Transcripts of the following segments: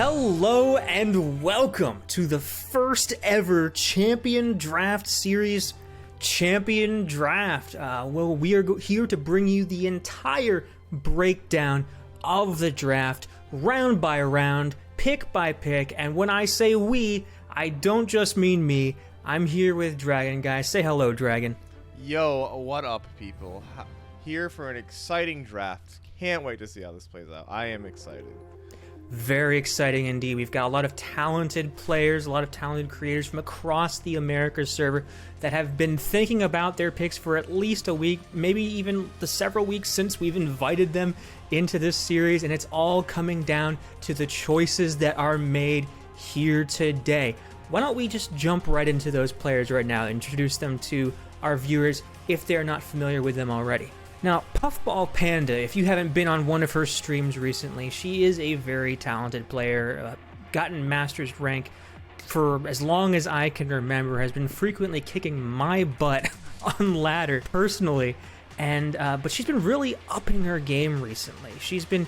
Hello and welcome to the first ever Champion Draft Series Champion Draft. Well, we are here to bring you the entire breakdown of the draft, round by round, pick by pick, and when I say we, I don't just mean me. I'm here with Dragon, guys. Say hello, Dragon. Yo, what up, people? Here for an exciting draft. Can't wait to see how this plays out. I am excited. Very exciting indeed. We've got a lot of talented players, a lot of talented creators from across the Americas server that have been thinking about their picks for at least a week, maybe even the several weeks since we've invited them into this series, and it's all coming down to the choices that are made here today. Why don't we just jump right into those players right now and introduce them to our viewers if they're not familiar with them already. Now, Puffball Panda, if you haven't been on one of her streams recently, she is a very talented player, gotten Master's rank for as long as I can remember, has been frequently kicking my butt on ladder personally, and but she's been really upping her game recently. She's been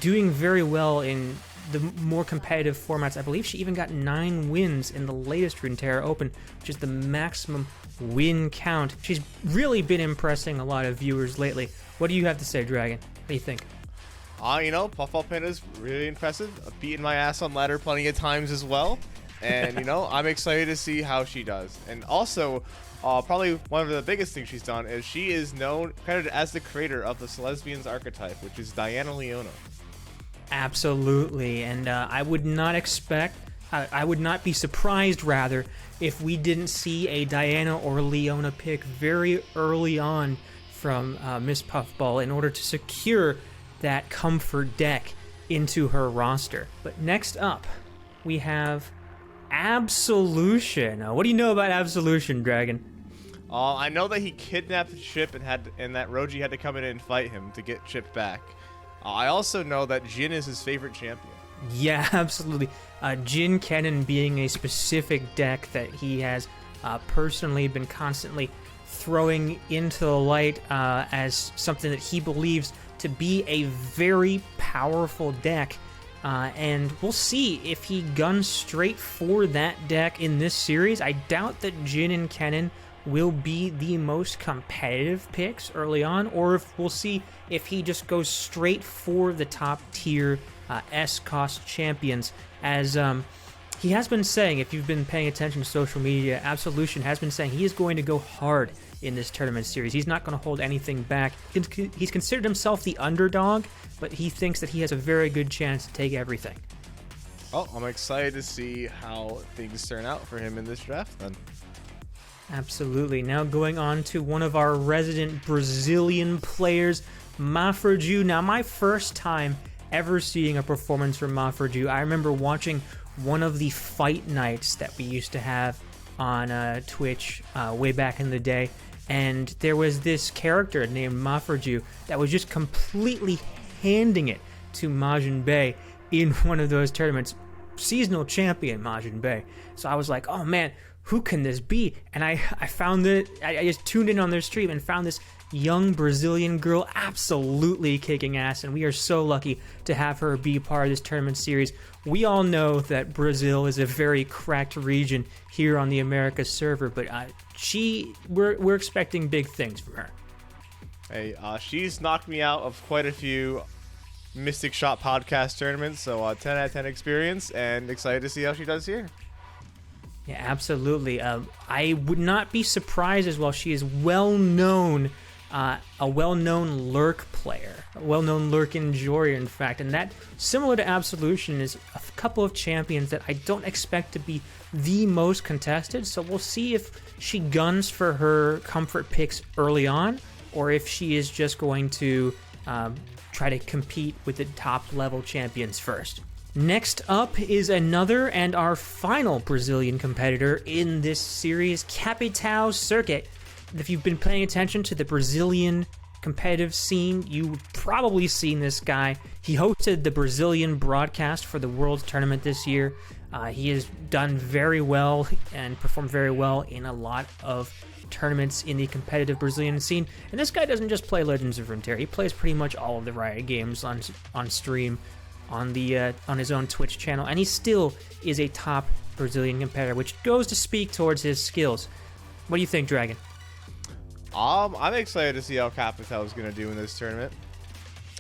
doing very well in the more competitive formats. I believe she even got 9 wins in the latest Runeterra Open, which is the maximum win count. She's really been impressing a lot of viewers lately. What do you have to say, Dragon? What do you think? Puffball Panda is really impressive. I've beaten my ass on ladder plenty of times as well. And, I'm excited to see how she does. And also, probably one of the biggest things she's done is she is credited as the creator of the Celesbians archetype, which is Diana Leona. Absolutely, and I would not be surprised, rather, if we didn't see a Diana or Leona pick very early on from Miss Puffball in order to secure that comfort deck into her roster. But next up, we have Absolution. What do you know about Absolution, Dragon? I know that he kidnapped Chip and that Roji had to come in and fight him to get Chip back. I also know that Jin is his favorite champion. Yeah, absolutely. Jin Kennen being a specific deck that he has personally been constantly throwing into the light as something that he believes to be a very powerful deck. And we'll see if he guns straight for that deck in this series. I doubt that Jin and Kennen will be the most competitive picks early on, or if we'll see if he just goes straight for the top tier S-cost champions, as he has been saying. If you've been paying attention to social media, Absolution has been saying he is going to go hard in this tournament series. He's not going to hold anything back. He's considered himself the underdog, but he thinks that he has a very good chance to take everything. Oh, I'm excited to see how things turn out for him in this draft then. Absolutely. Now going on to one of our resident Brazilian players, Mafraju. Now, my first time ever seeing a performance from Mafraju, I remember watching one of the fight nights that we used to have on Twitch way back in the day, and there was this character named Mafraju that was just completely handing it to Majin Bey in one of those tournaments. Seasonal champion Majin Bey. So I was like, oh man, who can this be? And I found that I just tuned in on their stream and found this young Brazilian girl absolutely kicking ass, and we are so lucky to have her be part of this tournament series. We all know that Brazil is a very cracked region here on the Americas server, but we're expecting big things from her. Hey, she's knocked me out of quite a few Mystic Shot podcast tournaments, so 10 out of 10 experience, and excited to see how she does here. Yeah, absolutely. I would not be surprised as well. She is a well-known lurk player, a well-known lurk enjoyer, in fact. And that, similar to Absolution, is a couple of champions that I don't expect to be the most contested. So we'll see if she guns for her comfort picks early on, or if she is just going to try to compete with the top-level champions first. Next up is another and our final Brazilian competitor in this series, Capital Circuit. If you've been paying attention to the Brazilian competitive scene, you've probably seen this guy. He hosted the Brazilian broadcast for the World Tournament this year. He has done very well and performed very well in a lot of tournaments in the competitive Brazilian scene. And this guy doesn't just play Legends of Runeterra. He plays pretty much all of the Riot games on stream on his own Twitch channel, and he still is a top Brazilian competitor, which goes to speak towards his skills. What do you think, Dragon? I'm excited to see how Capitão is going to do in this tournament.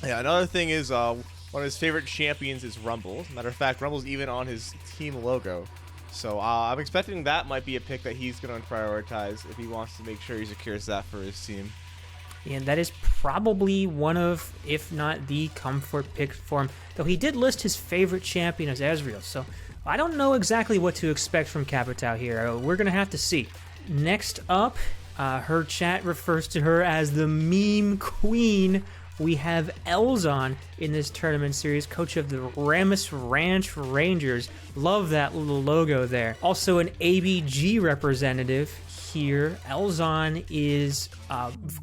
Yeah, another thing is one of his favorite champions is Rumble. Matter of fact, Rumble's even on his team logo. So I'm expecting that might be a pick that he's going to prioritize if he wants to make sure he secures that for his team. And that is probably one of, if not the comfort pick for him. Though he did list his favorite champion as Ezreal, so I don't know exactly what to expect from Capitão here. We're going to have to see. Next up, her chat refers to her as the meme queen. We have Elzon in this tournament series, coach of the Ramus Ranch Rangers. Love that little logo there. Also an ABG representative here. Elzon is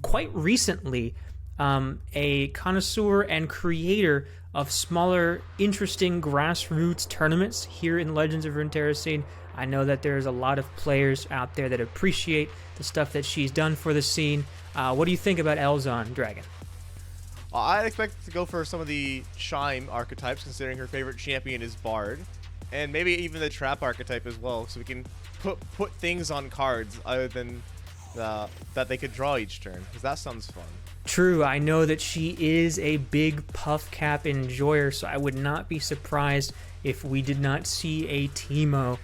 quite recently a connoisseur and creator of smaller, interesting grassroots tournaments here in Legends of Runeterra scene. I know that there's a lot of players out there that appreciate the stuff that she's done for the scene. What do you think about Elzon, Dragon? I'd expect to go for some of the Chime archetypes, considering her favorite champion is Bard. And maybe even the Trap archetype as well, so we can put things on cards other than that they could draw each turn, because that sounds fun. True, I know that she is a big puff cap enjoyer, so I would not be surprised if we did not see a Teemo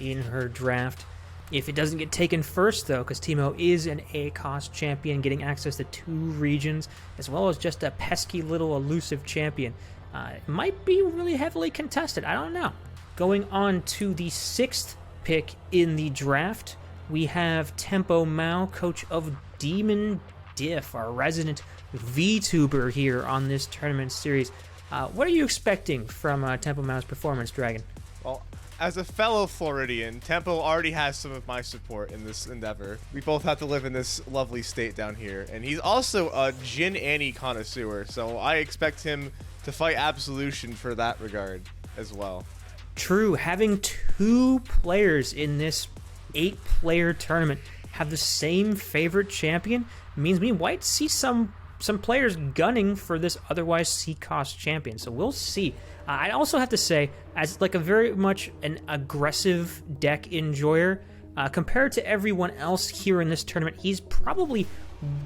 in her draft. If it doesn't get taken first, though, because Teemo is an A-cost champion getting access to 2 regions, as well as just a pesky little elusive champion, it might be really heavily contested. I don't know. Going on to the 6th pick in the draft, we have Tempo Mao, coach of Demon Diff, our resident VTuber here on this tournament series. What are you expecting from Tempo Mao's performance, Dragon? Well, as a fellow Floridian, Tempo already has some of my support in this endeavor. We both have to live in this lovely state down here, and he's also a Jin Annie connoisseur, so I expect him to fight Absolution for that regard as well. True, having 2 players in this 8-player tournament have the same favorite champion means we might see some players gunning for this otherwise C-cost champion, so we'll see. I also have to say, as like a very much an aggressive deck enjoyer, compared to everyone else here in this tournament, he's probably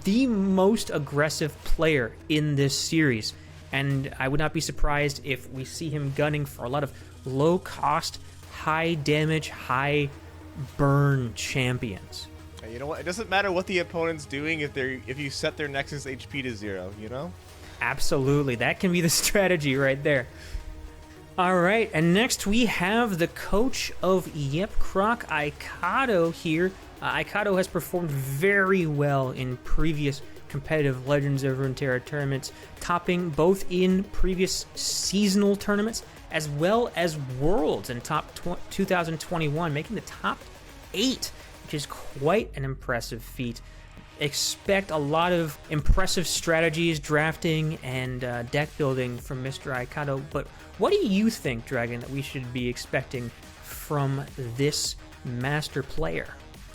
the most aggressive player in this series, and I would not be surprised if we see him gunning for a lot of low-cost, high-damage, high-burn champions. You know what? It doesn't matter what the opponent's doing if you set their Nexus HP to 0, you know? Absolutely. That can be the strategy right there. All right, and next we have the coach of CROC, Aikado here. Aikado has performed very well in previous competitive Legends of Runeterra tournaments, topping both in previous seasonal tournaments as well as Worlds in top 2021, making the top 8, which is quite an impressive feat. Expect a lot of impressive strategies, drafting, and deck building from Mr. Aikado, but what do you think, Dragon, that we should be expecting from this master player?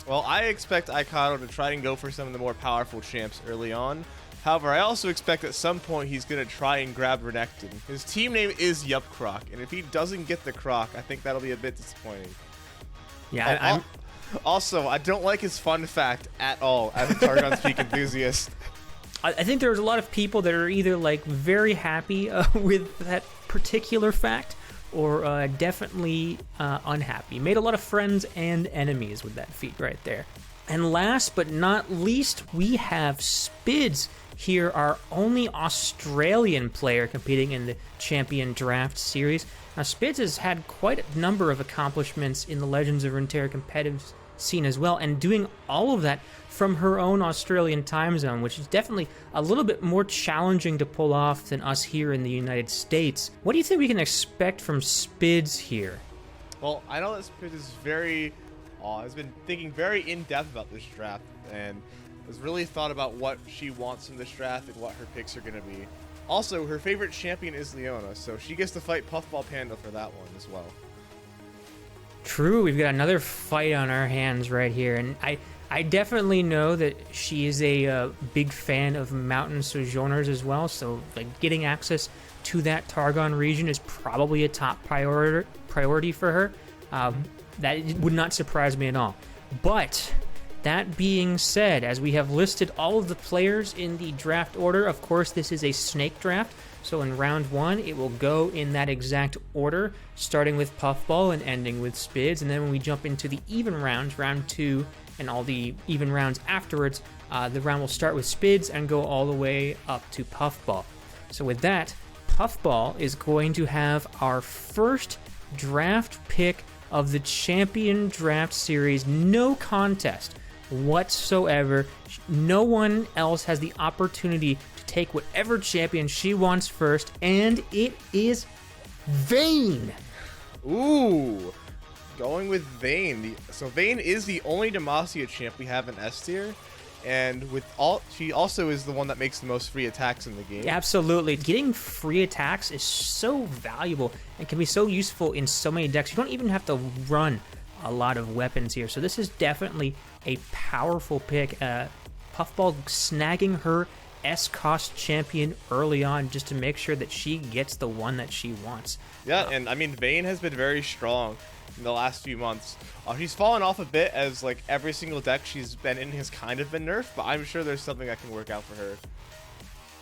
Well, I expect Aikado to try and go for some of the more powerful champs early on. However, I also expect at some point he's going to try and grab Renekton. His team name is CROC, and if he doesn't get the Croc, I think that'll be a bit disappointing. Yeah, Also, I don't like his fun fact at all as a Targon Speak enthusiast. I think there's a lot of people that are either like very happy with that particular fact or definitely unhappy. Made a lot of friends and enemies with that feat right there. And last but not least, we have Spids here, our only Australian player competing in the Champion Draft Series. Now, Spids has had quite a number of accomplishments in the Legends of Runeterra competitive scene as well, and doing all of that from her own Australian time zone, which is definitely a little bit more challenging to pull off than us here in the United States. What do you think we can expect from Spids here? Well, I know that Spids is has been thinking very in-depth about this draft, and has really thought about what she wants in this draft and what her picks are going to be. Also, her favorite champion is Leona, so she gets to fight Puffball Panda for that one as well. True, we've got another fight on our hands right here, and I definitely know that she is a big fan of Mountain Sojourners as well, so like getting access to that Targon region is probably a top priority for her. That would not surprise me at all. But that being said, as we have listed all of the players in the draft order, of course, this is a snake draft. So in round 1, it will go in that exact order, starting with Puffball and ending with Spids. And then when we jump into the even rounds, round 2, and all the even rounds afterwards, the round will start with Spids and go all the way up to Puffball. So with that, Puffball is going to have our first draft pick of the Champion Draft Series. No contest whatsoever. No one else has the opportunity to take whatever champion she wants first, and it is Vayne. Ooh, going with Vayne. So Vayne is the only Demacia champ we have in S tier, and she also is the one that makes the most free attacks in the game. Absolutely. Getting free attacks is so valuable and can be so useful in so many decks. You don't even have to run a lot of weapons here. So this is definitely a powerful pick. Puffball snagging her S-cost champion early on just to make sure that she gets the one that she wants. Yeah, and I mean, Vayne has been very strong in the last few months. She's fallen off a bit as like every single deck she's been in has kind of been nerfed, but I'm sure there's something that can work out for her.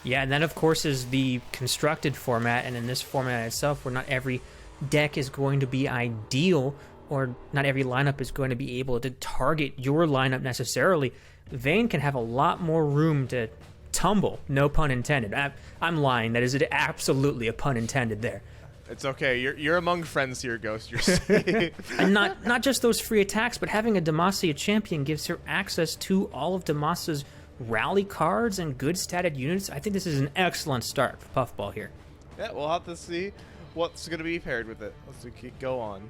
Yeah, and that of course is the constructed format, and in this format itself, where not every deck is going to be ideal, or not every lineup is going to be able to target your lineup necessarily, Vayne can have a lot more room to tumble, no pun intended. I'm lying, that is absolutely a pun intended there. It's okay, you're among friends here, Ghost. You're safe. And not just those free attacks, but having a Demacia champion gives her access to all of Demacia's rally cards and good statted units. I think this is an excellent start for Puffball here. Yeah, we'll have to see what's going to be paired with it. Let's go on.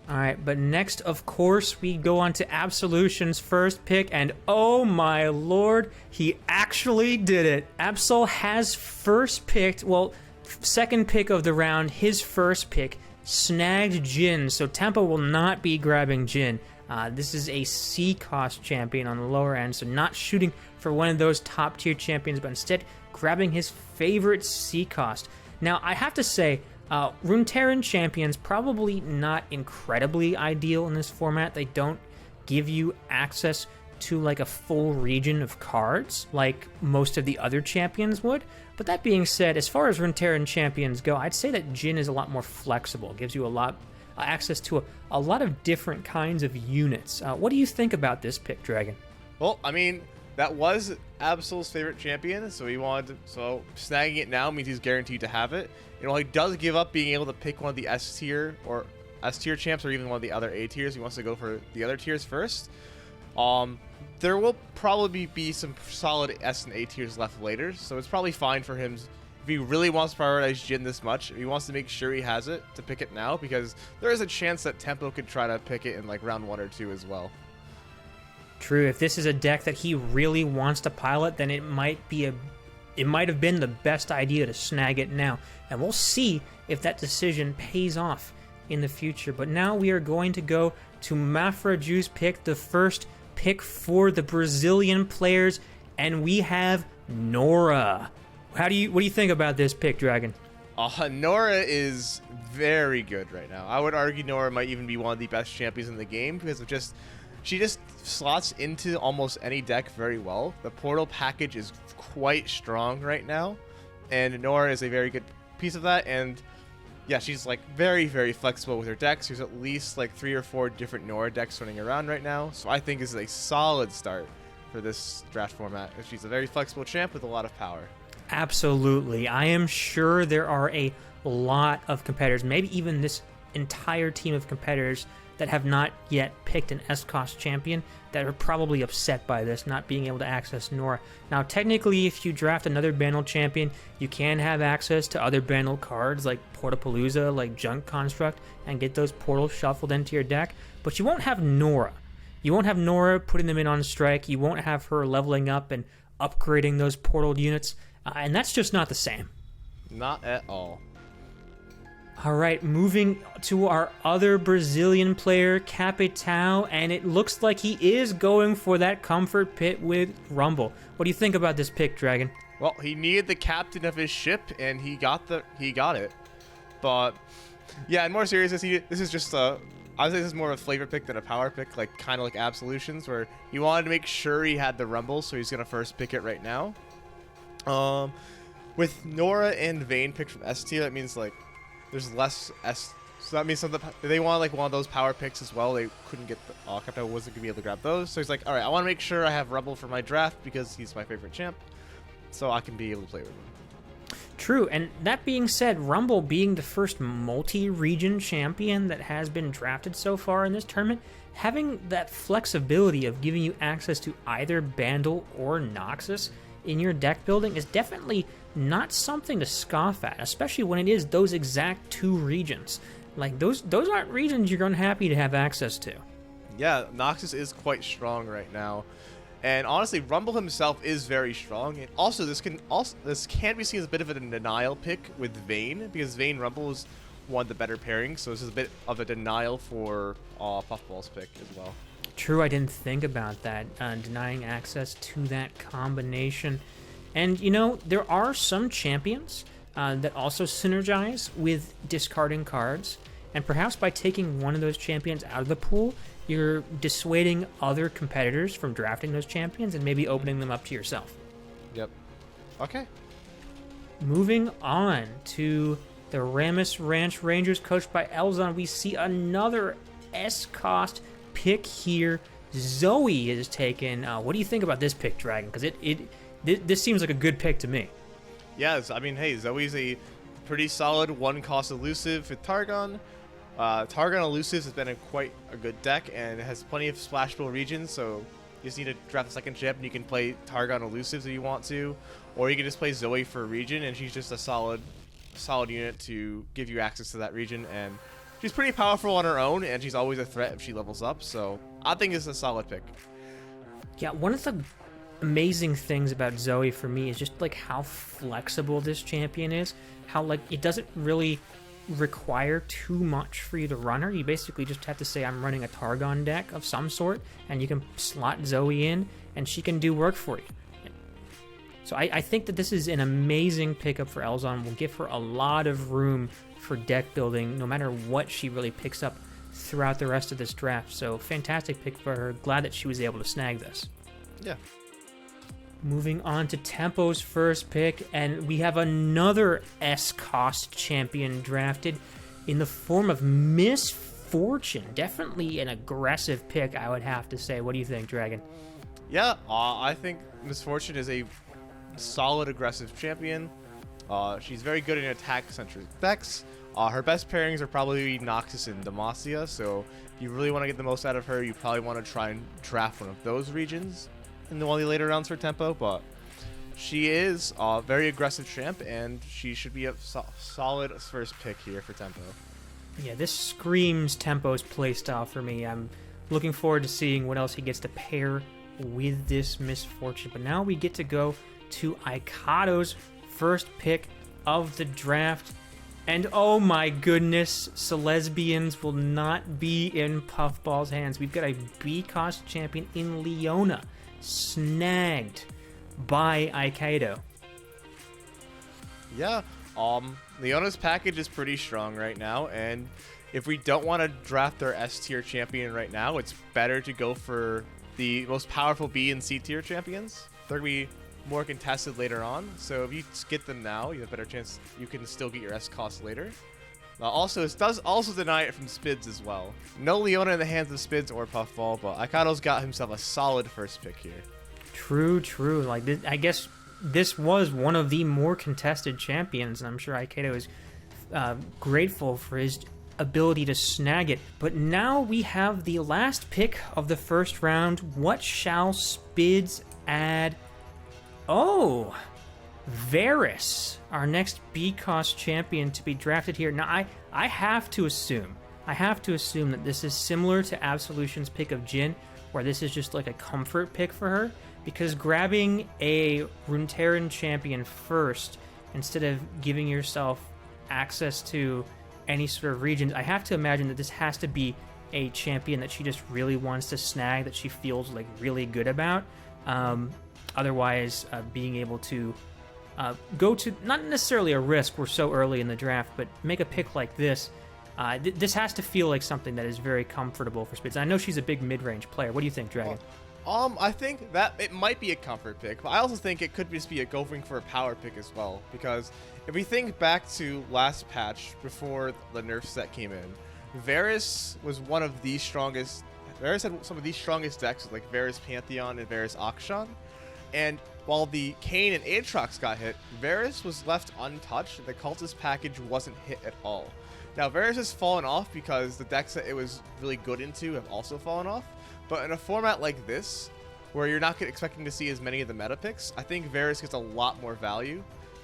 All right, but next, of course, we go on to Absolution's first pick, and oh my lord, he actually did it. Absol has first picked, well, second pick of the round, his first pick, snagged Jhin, so Tempo will not be grabbing Jhin. This is a C-cost champion on the lower end, so not shooting for one of those top-tier champions, but instead grabbing his favorite C-cost. Now, I have to say, Runeterran champions probably not incredibly ideal in this format. They don't give you access to like a full region of cards like most of the other champions would. But that being said, as far as Runeterran champions go, I'd say that Jhin is a lot more flexible. It gives you a lot access to a lot of different kinds of units. What do you think about this pick, Dragon? Well, I mean, that was Absol's favorite champion, so snagging it now means he's guaranteed to have it. You know, he does give up being able to pick one of the S tier champs, or even one of the other A tiers. He wants to go for the other tiers first. There will probably be some solid S and A tiers left later, so it's probably fine for him if he really wants to prioritize Jhin this much. He wants to make sure he has it to pick it now, because there is a chance that Tempo could try to pick it in like round 1 or 2 as well. True. If this is a deck that he really wants to pilot, then it might have been the best idea to snag it now. And we'll see if that decision pays off in the future. But now we are going to go to Mafraju's pick, the first pick for the Brazilian players, and we have Nora. What do you think about this pick, Dragon? Nora is very good right now. I would argue Nora might even be one of the best champions in the game, because of she just slots into almost any deck very well. The portal package is quite strong right now, and Nora is a very good piece of that. And yeah, she's like very, very flexible with her decks. There's at least like 3 or 4 different Nora decks running around right now, so I think this is a solid start for this draft format. She's a very flexible champ with a lot of power. Absolutely. I am sure there are a lot of competitors, maybe even this entire team of competitors, that have not yet picked an S-cost champion that are probably upset by this, not being able to access Nora. Now, technically, if you draft another Bandle champion, you can have access to other Bandle cards like Portapalooza, like Junk Construct, and get those portals shuffled into your deck, but you won't have Nora. You won't have Nora putting them in on strike. You won't have her leveling up and upgrading those portal units, and that's just not the same. Not at all. All right, moving to our other Brazilian player, Capitão, and it looks like he is going for that comfort pit with Rumble. What do you think about this pick, Dragon? Well, he needed the captain of his ship, and he got it. But yeah, in more seriousness, this is just a. I would say this is more of a flavor pick than a power pick, like kind of like Absolutions, where he wanted to make sure he had the Rumble, so he's gonna first pick it right now. With Nora and Vayne picked from S tier, that means like there's less S. So that means they want like one of those power picks as well. They couldn't get Captain wasn't gonna be able to grab those, so he's like, all right, I want to make sure I have Rumble for my draft because he's my favorite champ, so I can be able to play with him. True, and that being said, Rumble being the first multi-region champion that has been drafted so far in this tournament, having that flexibility of giving you access to either Bandle or Noxus in your deck building is definitely not something to scoff at, especially when it is those exact two regions. Like, those aren't regions you're happy to have access to. Yeah, Noxus is quite strong right now. And honestly, Rumble himself is very strong. And also, this can be seen as a bit of a denial pick with Vayne, because Vayne Rumble is one of the better pairings. So this is a bit of a denial for Puffball's pick as well. True, I didn't think about that, denying access to that combination. And, you know, there are some champions that also synergize with discarding cards. And perhaps by taking one of those champions out of the pool, you're dissuading other competitors from drafting those champions and maybe opening them up to yourself. Yep. Okay. Moving on to the Ramus Ranch Rangers, coached by Elzon, we see another S-cost pick here. Zoe is taken. What do you think about this pick, Dragon? Because this seems like a good pick to me. Yes, I mean, hey, Zoe's a pretty solid one-cost elusive with Targon. Targon Elusives has been in quite a good deck and has plenty of splashable regions, so you just need to draft a second champ and you can play Targon Elusives if you want to, or you can just play Zoe for a region, and she's just a solid unit to give you access to that region, and she's pretty powerful on her own, and she's always a threat if she levels up, so I think it's a solid pick. Yeah, one of the amazing things about Zoe for me is just like how flexible this champion is, how like it doesn't really require too much for you to run her. You basically just have to say, I'm running a Targon deck of some sort, and you can slot Zoe in and she can do work for you. So I think that this is an amazing pickup for Elzon. Will give her a lot of room for deck building no matter what she really picks up throughout the rest of this draft. So fantastic pick for her. Glad that she was able to snag this. Yeah. Moving on to Tempo's first pick, and we have another S-cost champion drafted in the form of Miss Fortune. Definitely an aggressive pick, I would have to say. What do you think, Dragon? Yeah, I think Miss Fortune is a solid aggressive champion. She's very good in attack-centric decks. Her best pairings are probably Noxus and Demacia, so if you really want to get the most out of her, you probably want to try and draft one of those regions in one of the later rounds for Tempo, but she is a very aggressive champ, and she should be a solid first pick here for Tempo. Yeah, this screams Tempo's playstyle for me. I'm looking forward to seeing what else he gets to pair with this Miss Fortune. But now we get to go to Aikado's first pick of the draft. And oh my goodness, Celesbians will not be in Puffball's hands. We've got a B-cost champion in Leona, snagged by Aikado. Yeah, Leona's package is pretty strong right now, and if we don't want to draft their S-tier champion right now, it's better to go for the most powerful B and C tier champions. They're going to be more contested later on, so if you get them now, you have a better chance you can still get your S cost later. Also, it does also deny it from Spids as well. No Leona in the hands of Spids or Puffball, but Aikado's got himself a solid first pick here. True. Like, I guess this was one of the more contested champions, and I'm sure Aikado is grateful for his ability to snag it. But now we have the last pick of the first round. What shall Spids add? Oh, Varus, our next B-cost champion to be drafted here. Now, I have to assume that this is similar to Absolution's pick of Jhin, where this is just like a comfort pick for her, because grabbing a Runeterran champion first instead of giving yourself access to any sort of regions, I have to imagine that this has to be a champion that she just really wants to snag, that she feels like really good about. Otherwise, being able to go to, not necessarily a risk, we're so early in the draft, but make a pick like this. This has to feel like something that is very comfortable for Spids. I know she's a big mid-range player. What do you think, Dragon? I think that it might be a comfort pick, but I also think it could just be a going for a power pick as well. Because if we think back to last patch before the nerf set came in, Varus was one of the strongest. Varus had some of the strongest decks, like Varus Pantheon and Varus Akshan. And while the Kayn and Aatrox got hit, Varus was left untouched, and the Cultist package wasn't hit at all. Now, Varus has fallen off because the decks that it was really good into have also fallen off. But in a format like this, where you're not expecting to see as many of the meta picks, I think Varus gets a lot more value.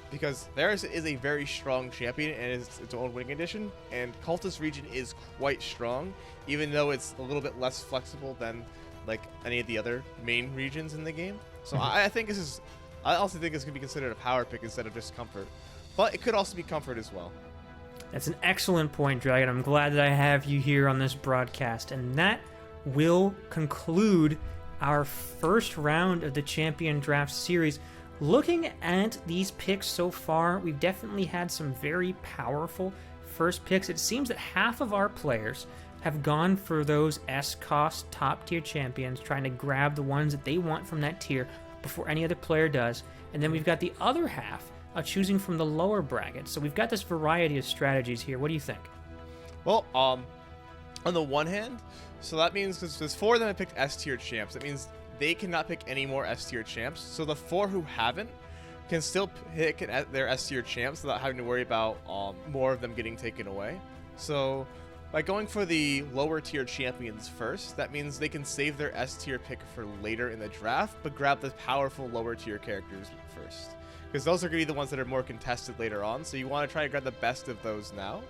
Because Varus is a very strong champion and is its own winning condition. And Cultist region is quite strong, even though it's a little bit less flexible than like any of the other main regions in the game. So I think this is... I also think this could be considered a power pick instead of just comfort. But it could also be comfort as well. That's an excellent point, Dragon. I'm glad that I have you here on this broadcast. And that will conclude our first round of the Champion Draft Series. Looking at these picks so far, we've definitely had some very powerful first picks. It seems that half of our players have gone for those S-cost top-tier champions, trying to grab the ones that they want from that tier before any other player does. And then we've got the other half choosing from the lower bracket. So we've got this variety of strategies here. What do you think? Well, on the one hand, so that means because there's 4 of them that picked S-tier champs, that means they cannot pick any more S-tier champs. So the 4 who haven't can still pick their S-tier champs without having to worry about more of them getting taken away. So by going for the lower tier champions first, that means they can save their S-tier pick for later in the draft, but grab the powerful lower tier characters first. Because those are going to be the ones that are more contested later on, so you want to try to grab the best of those now.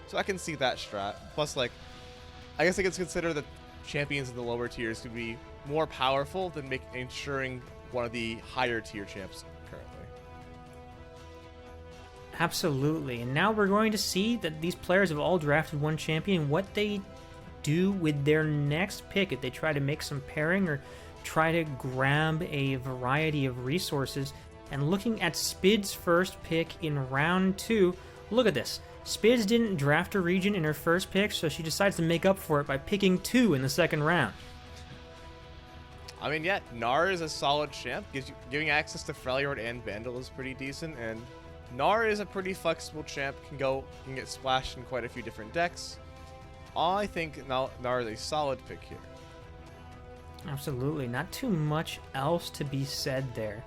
So I can see that strat. Plus, like, I guess I can consider the champions in the lower tiers to be more powerful than ensuring one of the higher tier champs currently. Absolutely. And now we're going to see that these players have all drafted one champion, what they do with their next pick, if they try to make some pairing or try to grab a variety of resources. And looking at Spid's first pick in round 2, look at this. Spids didn't draft a region in her first pick, so she decides to make up for it by picking 2 in the second round. I mean, yeah, Gnar is a solid champ. Giving access to Freljord and Vandal is pretty decent, and Gnar is a pretty flexible champ. Can get splashed in quite a few different decks. I think Gnar is a solid pick here. Absolutely. Not too much else to be said there.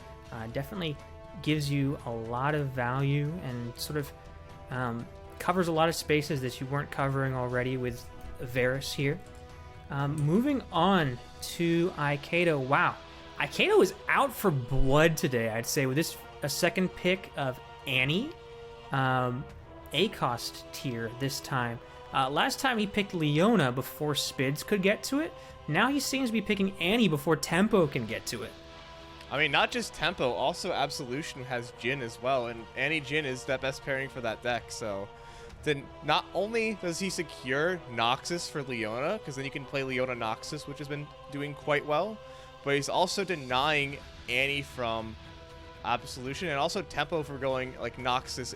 Definitely gives you a lot of value and sort of covers a lot of spaces that you weren't covering already with Varus here. Moving on to Aikedo. Wow. Aikedo is out for blood today, I'd say, with this a second pick of Annie. A-cost tier this time. Last time he picked Leona before Spids could get to it. Now he seems to be picking Annie before Tempo can get to it. I mean, not just Tempo, also Absolution has Jhin as well, and Annie Jhin is the best pairing for that deck, so then not only does he secure Noxus for Leona, because then you can play Leona Noxus, which has been doing quite well, but he's also denying Annie from Absolution, and also Tempo for going like Noxus,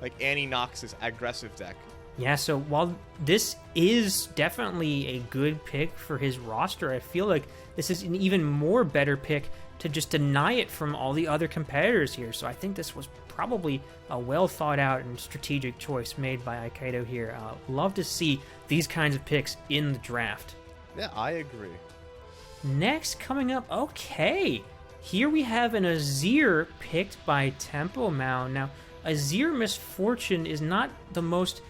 like Annie Noxus aggressive deck. Yeah, so while this is definitely a good pick for his roster, I feel like this is an even more better pick to just deny it from all the other competitors here. So I think this was probably a well thought out and strategic choice made by Aikedo here. Love to see these kinds of picks in the draft. Yeah, I agree. Next, coming up, okay. Here we have an Azir picked by Tempo Mao. Now, Azir Misfortune is not the most...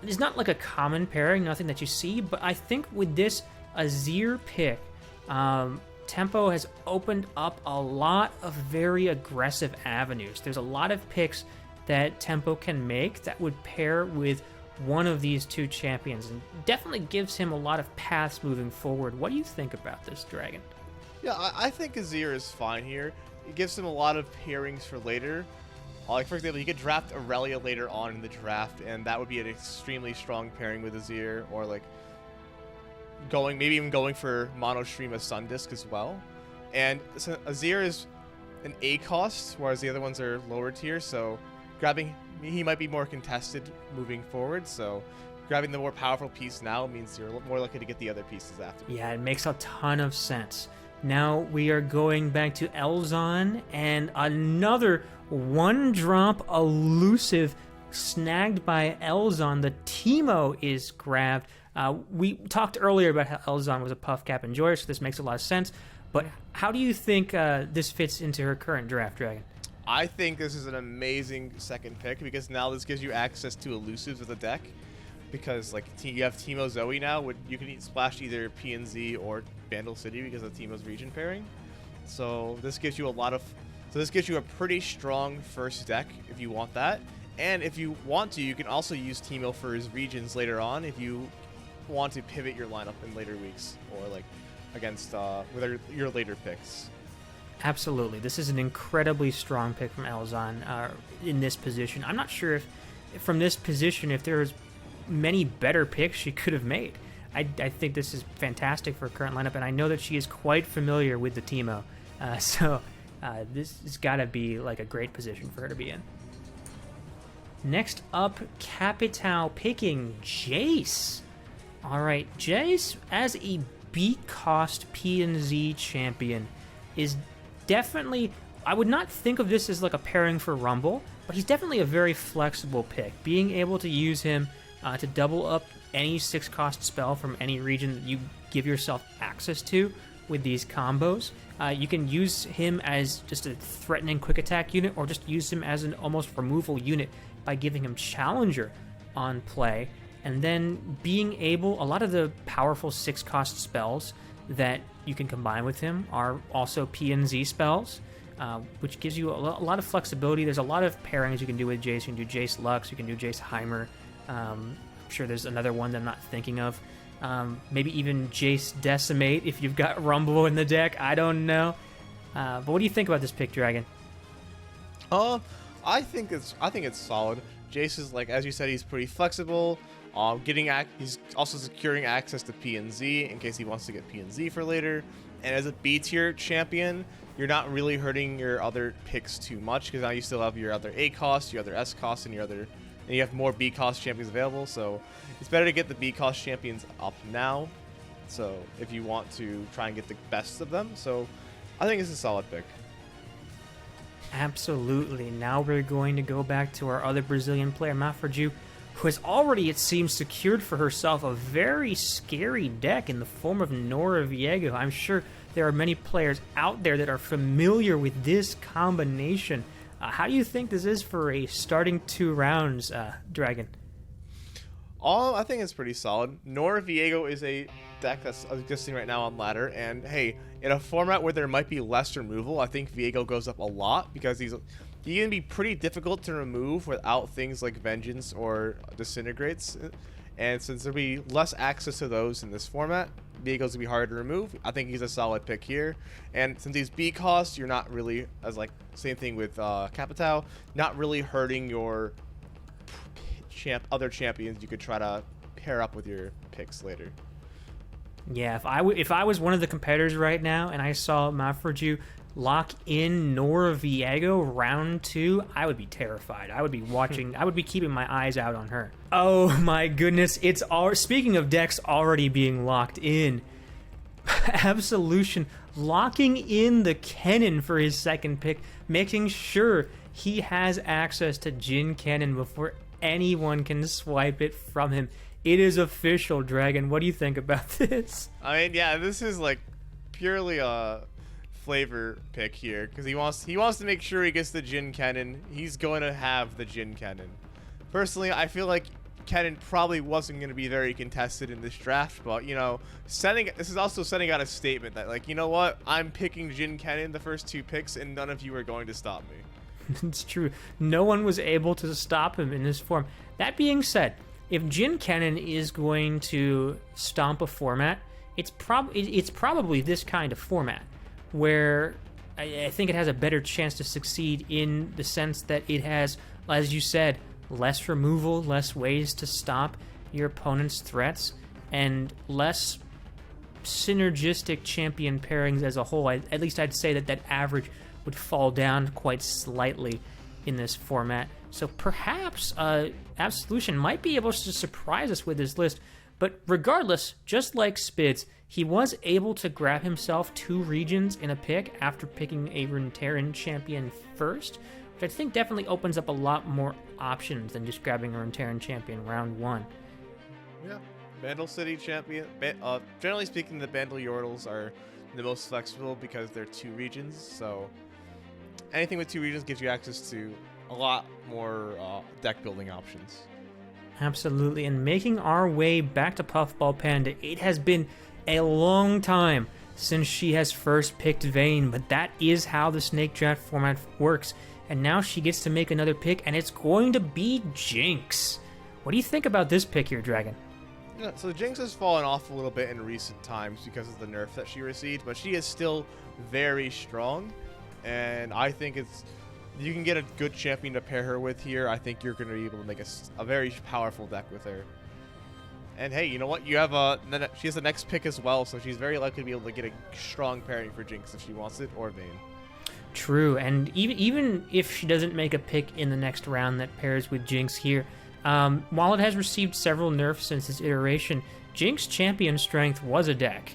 It's not like a common pairing, nothing that you see, but I think with this Azir pick, Tempo has opened up a lot of very aggressive avenues. There's a lot of picks that Tempo can make that would pair with one of these 2 champions, and definitely gives him a lot of paths moving forward. What do you think about this, Dragon? Yeah, I think Azir is fine here. It gives him a lot of pairings for later. Like, for example, you could draft Aurelia later on in the draft, and that would be an extremely strong pairing with Azir, or like maybe even going for Mono Stream of Sundisk as well. And so Azir is an A cost, whereas the other ones are lower tier. So grabbing, he might be more contested moving forward. So grabbing the more powerful piece now means you're more likely to get the other pieces after. Yeah, it makes a ton of sense. Now we are going back to Elzon, and another one-drop elusive snagged by Elzon. The Teemo is grabbed. We talked earlier about how Elzon was a puff cap enjoyer, so this makes a lot of sense. But how do you think this fits into her current draft, Dragon? I think this is an amazing second pick because now this gives you access to elusives with the deck. Because like you have Teemo Zoe now, you can splash either PNZ or Vandal City because of Teemo's region pairing. So this gives you a pretty strong first deck if you want that. And if you want to, you can also use Teemo for his regions later on if you want to pivot your lineup in later weeks or like against with your later picks. Absolutely, this is an incredibly strong pick from Elzon in this position. I'm not sure if from this position if there's many better picks she could have made. I think this is fantastic for her current lineup, and I know that she is quite familiar with the Teemo. So this has got to be like a great position for her to be in. Next up, Capital picking Jace. All right, Jace as a beat cost PNZ champion is definitely, I would not think of this as like a pairing for Rumble, but he's definitely a very flexible pick. Being able to use him to double up any 6-cost spell from any region that you give yourself access to with these combos. You can use him as just a threatening quick attack unit, or just use him as an almost removal unit by giving him Challenger on play. And then being able, a lot of the powerful 6-cost spells that you can combine with him are also PNZ spells, which gives you a lot of flexibility. There's a lot of pairings you can do with Jace. You can do Jace Lux, you can do Jace Heimer. I'm sure there's another one that I'm not thinking of. Maybe even Jace Decimate if you've got Rumble in the deck. I don't know. But what do you think about this pick, Dragon? I think it's solid. Jace is, like as you said, he's pretty flexible. He's also securing access to PNZ in case he wants to get PNZ for later. And as a B tier champion, you're not really hurting your other picks too much because now you still have your other A cost, your other S cost, and you have more B cost champions available. So it's better to get the B cost champions up now. So if you want to try and get the best of them, so I think it's a solid pick. Absolutely. Now we're going to go back to our other Brazilian player, Mafraju, who has already, it seems, secured for herself a very scary deck in the form of Nora Viego. I'm sure there are many players out there that are familiar with this combination. How do you think this is for a starting 2 rounds, Dragon? I think it's pretty solid. Nora Viego is a deck that's existing right now on ladder, and hey, in a format where there might be less removal, I think Viego goes up a lot because he can be pretty difficult to remove without things like Vengeance or Disintegrates. And since there'll be less access to those in this format, Viego's gonna be hard to remove. I think he's a solid pick here. And since he's B cost, you're not really, as like same thing with Capital, not really hurting your other champions you could try to pair up with your picks later. Yeah, if I was one of the competitors right now and I saw Mafraju lock in Nora Viego round 2, I would be terrified. I would be watching. I would be keeping my eyes out on her. Oh my goodness! Speaking of decks already being locked in, Absolution locking in the Kennen for his second pick, making sure he has access to Jin Kennen before anyone can swipe it from him. It is official, Dragon. What do you think about this? I mean, yeah, this is like purely a flavor pick here because he wants to make sure he gets the Jin Kennen. He's going to have the Jin Kennen. Personally, I feel like Kennen probably wasn't going to be very contested in this draft, but you know, this is also setting out a statement that, like, you know what, I'm picking Jin Kennen the first 2 picks, and none of you are going to stop me. It's true. No one was able to stop him in this form. That being said, if Jin Kennen is going to stomp a format, it's probably this kind of format, where I think it has a better chance to succeed in the sense that it has, as you said, less removal, less ways to stop your opponent's threats, and less synergistic champion pairings as a whole. At least I'd say that average would fall down quite slightly in this format. So perhaps Absolution might be able to surprise us with this list. But regardless, just like Spids, he was able to grab himself 2 regions in a pick after picking a Runeterran champion first, which I think definitely opens up a lot more options than just grabbing a Runeterran champion round 1. Yeah. Bandle City champion. Generally speaking, the Bandle Yordles are the most flexible because they're 2 regions. So anything with 2 regions gives you access to a lot more deck building options. Absolutely, and making our way back to Puffball Panda, it has been a long time since she has first picked Vayne, but that is how the Snake Draft format works. And now she gets to make another pick, and it's going to be Jinx. What do you think about this pick here, Dragon? Yeah, so Jinx has fallen off a little bit in recent times because of the nerf that she received, but she is still very strong, and I think you can get a good champion to pair her with here. I think you're going to be able to make a very powerful deck with her. And hey, you know what? You have she has the next pick as well, so she's very likely to be able to get a strong pairing for Jinx if she wants it, or Vayne. True, and even if she doesn't make a pick in the next round that pairs with Jinx here, while it has received several nerfs since its iteration, Jinx champion strength was a deck.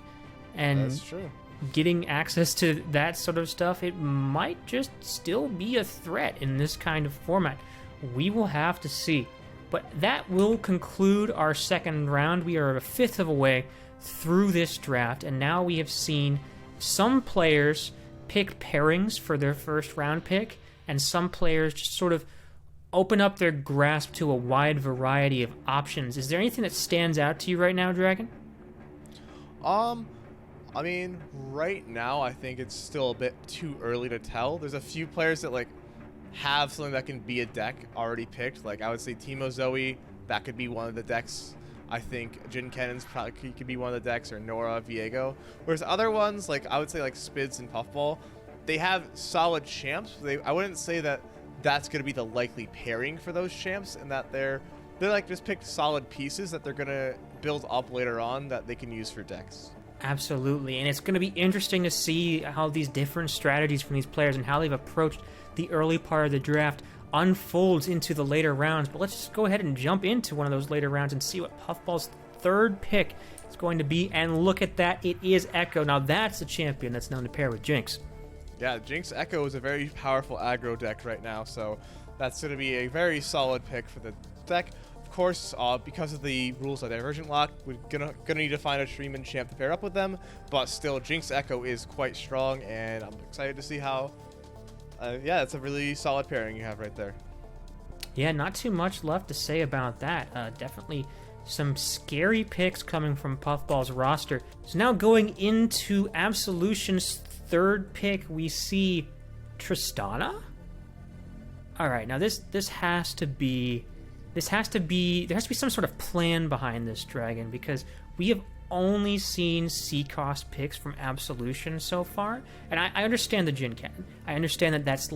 And that's true. Getting access to that sort of stuff, it might just still be a threat in this kind of format. We will have to see. But that will conclude our second round. We are a fifth of a way through this draft, and now we have seen some players pick pairings for their first round pick, and some players just sort of open up their grasp to a wide variety of options. Is there anything that stands out to you right now, Dragon? I mean, right now I think it's still a bit too early to tell. There's a few players that have something that can be a deck already picked. I would say Teemo Zoe, that could be one of the decks. I think Jin Cannon's probably could be one of the decks, or Nora, Viego. Whereas other ones, I would say Spids and Puffball, they have solid champs. I wouldn't say that that's going to be the likely pairing for those champs, and that they're just picked solid pieces that they're going to build up later on that they can use for decks. Absolutely, and it's going to be interesting to see how these different strategies from these players and how they've approached the early part of the draft unfolds into the later rounds. But let's just go ahead and jump into one of those later rounds and see what Puffball's third pick is going to be. And look at that, it is Echo. Now that's a champion that's known to pair with Jinx. Yeah, Jinx Echo is a very powerful aggro deck right now, so that's going to be a very solid pick for the deck. Of course, because of the rules of Divergent Lock, we're gonna need to find a Shreeman champ to pair up with them, but still, Jinx Echo is quite strong, and I'm excited to see how... yeah, it's a really solid pairing you have right there. Yeah, not too much left to say about that. Definitely some scary picks coming from Puffball's roster. So now going into Absolution's third pick, we see Tristana? Alright, now there has to be some sort of plan behind this, Dragon, because we have only seen C-cost picks from Absolution so far, and I understand the Jin Cannon. I understand that that's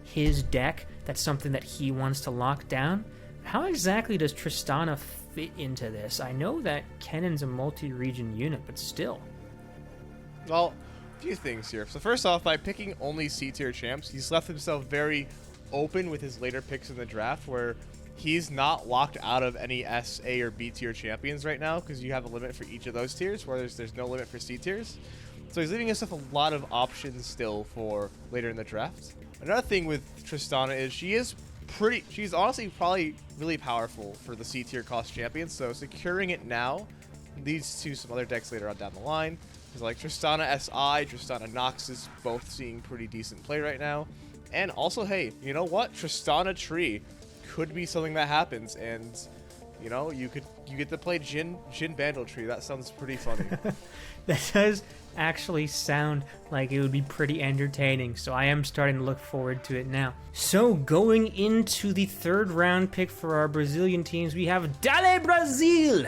his deck, that's something that he wants to lock down. How exactly does Tristana fit into this? I know that Cannon's a multi-region unit, but still. Well, a few things here. So first off, by picking only C-tier champs, he's left himself very open with his later picks in the draft, where he's not locked out of any S, A, or B tier champions right now, because you have a limit for each of those tiers, whereas there's no limit for C tiers. So he's leaving himself a lot of options still for later in the draft. Another thing with Tristana is she's honestly probably really powerful for the C tier cost champions, so securing it now leads to some other decks later on down the line. Because Tristana SI, Tristana Noxus, both seeing pretty decent play right now. And also, hey, you know what? Tristana Tree could be something that happens, and you get to play Jin Bandle Tree. That sounds pretty funny. That does actually sound like it would be pretty entertaining, so I am starting to look forward to it now. So going into the third round pick for our Brazilian teams, we have Dale Brasil,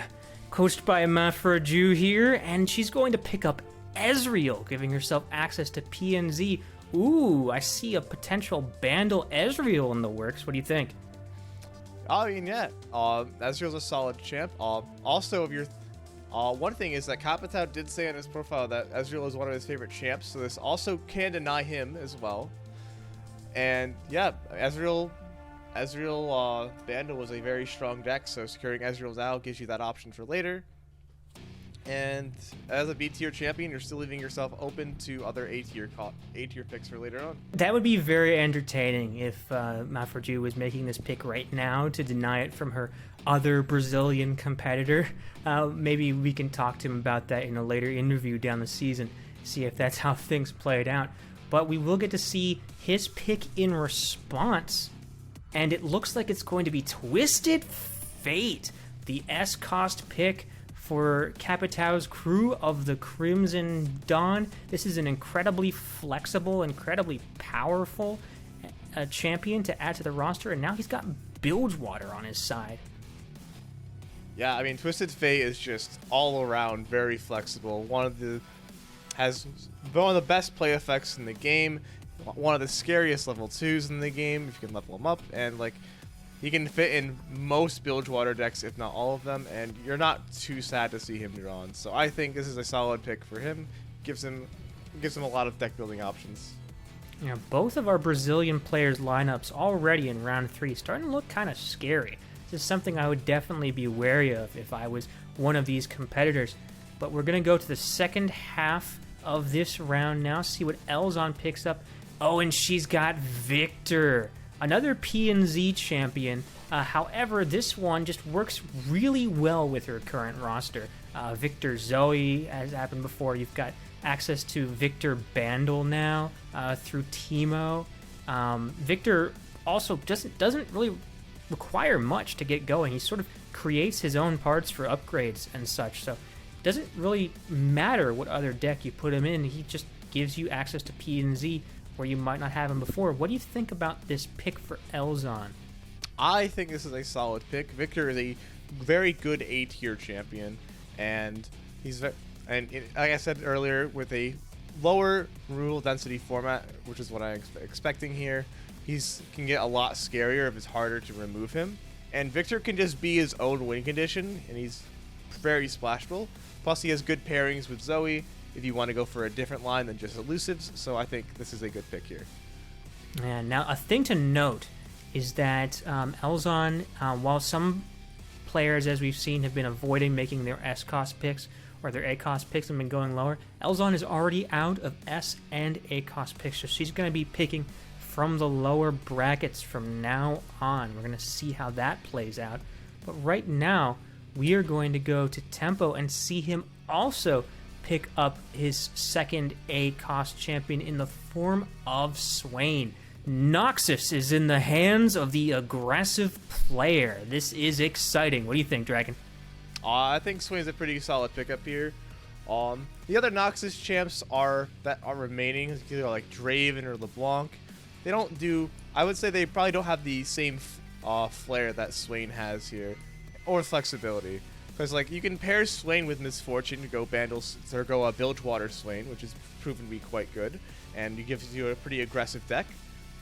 coached by Mafra Jew here, and she's going to pick up Ezreal, giving herself access to PNZ. Ooh, I see a potential Bandle Ezreal in the works. What do you think? I mean, yeah, Ezreal's a solid champ. Also, if you're, one thing is that did say on his profile that Ezreal is one of his favorite champs, so this also can deny him as well. And yeah, Ezreal Bandle was a very strong deck, so securing Ezreal's Owl gives you that option for later. And as a B tier champion, you're still leaving yourself open to other A tier picks for later on. That would be very entertaining if Maforju was making this pick right now to deny it from her other Brazilian competitor. Maybe we can talk to him about that in a later interview down the season, see if that's how things played out. But we will get to see his pick in response, and it looks like it's going to be Twisted Fate, the S-cost pick for Capitão's Crew of the Crimson Dawn. This is an incredibly flexible, incredibly powerful champion to add to the roster, and now he's got Bilgewater on his side. Yeah, I mean, Twisted Fate is just all around very flexible. Has one of the best play effects in the game, one of the scariest level 2s in the game if you can level him up, and like he can fit in most Bilgewater decks, if not all of them, and you're not too sad to see him drawn. So I think this is a solid pick for him. Gives him a lot of deck building options. You know, both of our Brazilian players' lineups already in round 3 starting to look kind of scary. This is something I would definitely be wary of if I was one of these competitors. But we're going to go to the second half of this round now, see what Elzon picks up. Oh, and she's got Victor, another P&Z champion. However, this one just works really well with her current roster. Victor Zoe, as happened before. You've got access to Victor Bandle now through Teemo. Victor also doesn't really require much to get going. He sort of creates his own parts for upgrades and such, so it doesn't really matter what other deck you put him in. He just gives you access to P&Z where you might not have him before. What do you think about this pick for Elzon? I think this is a solid pick. Victor is a very good A tier champion, and like I said earlier, with a lower rule density format, which is what I'm expecting here, can get a lot scarier if it's harder to remove him. And Victor can just be his own win condition, and he's very splashable. Plus, he has good pairings with Zoe if you want to go for a different line than just elusives. So I think this is a good pick here. And now, a thing to note is that Elzon, while some players, as we've seen, have been avoiding making their S-cost picks or their A-cost picks and been going lower, Elzon is already out of S and A-cost picks, so she's going to be picking from the lower brackets from now on. We're going to see how that plays out. But right now, we are going to go to Tempo and see him also pick up his second A-cost champion in the form of Swain. Noxus is in the hands of the aggressive player. This is exciting. What do you think, Dragon? I think Swain's a pretty solid pickup here. The other Noxus champs that are remaining, either like Draven or LeBlanc. I would say they probably don't have the same flair that Swain has here, or flexibility. Because like you can pair Swain with Misfortune to go Bilgewater Swain, which is proven to be quite good, and it gives you a pretty aggressive deck.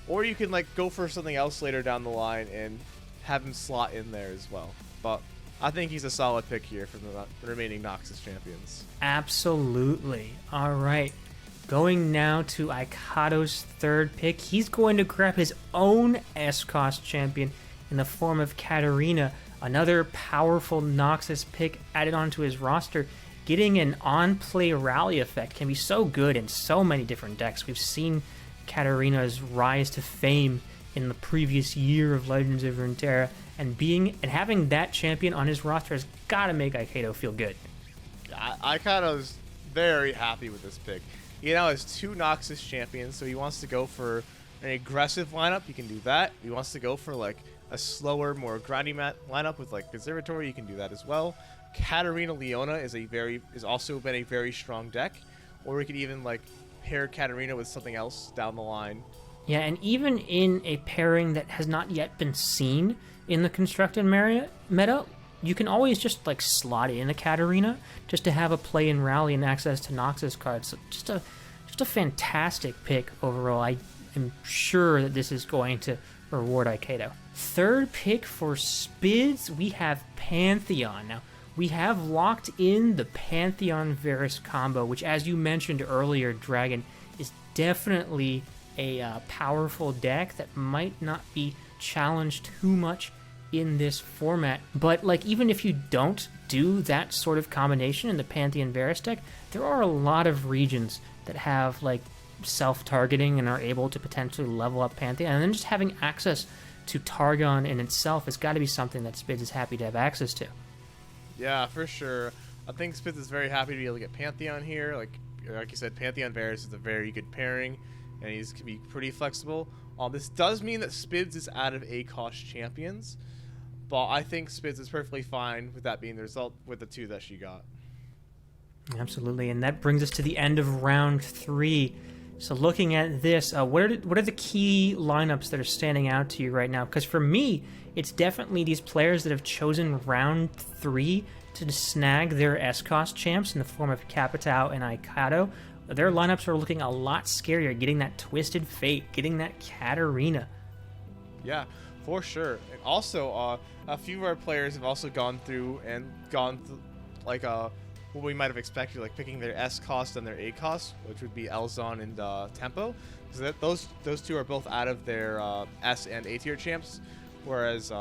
Or you can like go for something else later down the line and have him slot in there as well. But I think he's a solid pick here from the remaining Noxus champions. Absolutely. All right. Going now to Aikado's third pick. He's going to grab his own S-cost champion in the form of Katarina, another powerful Noxus pick added onto his roster. Getting an on-play rally effect can be so good in so many different decks. We've seen Katarina's rise to fame in the previous year of Legends of Runeterra, and having that champion on his roster has got to make Aikado feel good. Aikado's very happy with this pick. He now has 2 Noxus champions, so he wants to go for an aggressive lineup. He can do that. He wants to go for like a slower, more grindy lineup with like Conservatory. You can do that as well. Katarina Leona is also been a very strong deck, or we could even like pair Katarina with something else down the line. Yeah, and even in a pairing that has not yet been seen in the constructed meta, you can always just like slot in a Katarina just to have a play and rally and access to Noxus cards. So just a fantastic pick overall. I am sure that this is going to reward Aikado. Third pick for Spids, we have Pantheon. Now, we have locked in the Pantheon Varus combo, which, as you mentioned earlier, Dragon, is definitely a powerful deck that might not be challenged too much in this format. But like, even if you don't do that sort of combination in the Pantheon Varus deck, there are a lot of regions that have like self-targeting and are able to potentially level up Pantheon, and then just having access to Targon in itself has got to be something that Spids is happy to have access to. Yeah, for sure. I think Spids is very happy to be able to get Pantheon here. Like you said, Pantheon Varus is a very good pairing, and he's can be pretty flexible. This does mean that Spids is out of A-cost champions, but I think Spids is perfectly fine with that being the result with the 2 that she got. Absolutely, and that brings us to the end of round 3. So looking at this, what are the key lineups that are standing out to you right now? Because for me, it's definitely these players that have chosen round 3 to snag their S-cost champs in the form of Capitao and Aikado. Their lineups are looking a lot scarier, getting that Twisted Fate, getting that Katarina. Yeah, for sure. And also, a few of our players have also gone through like what we might have expected, like picking their S cost and their A cost, which would be Elzon and Tempo. So that those 2 are both out of their S and A tier champs, whereas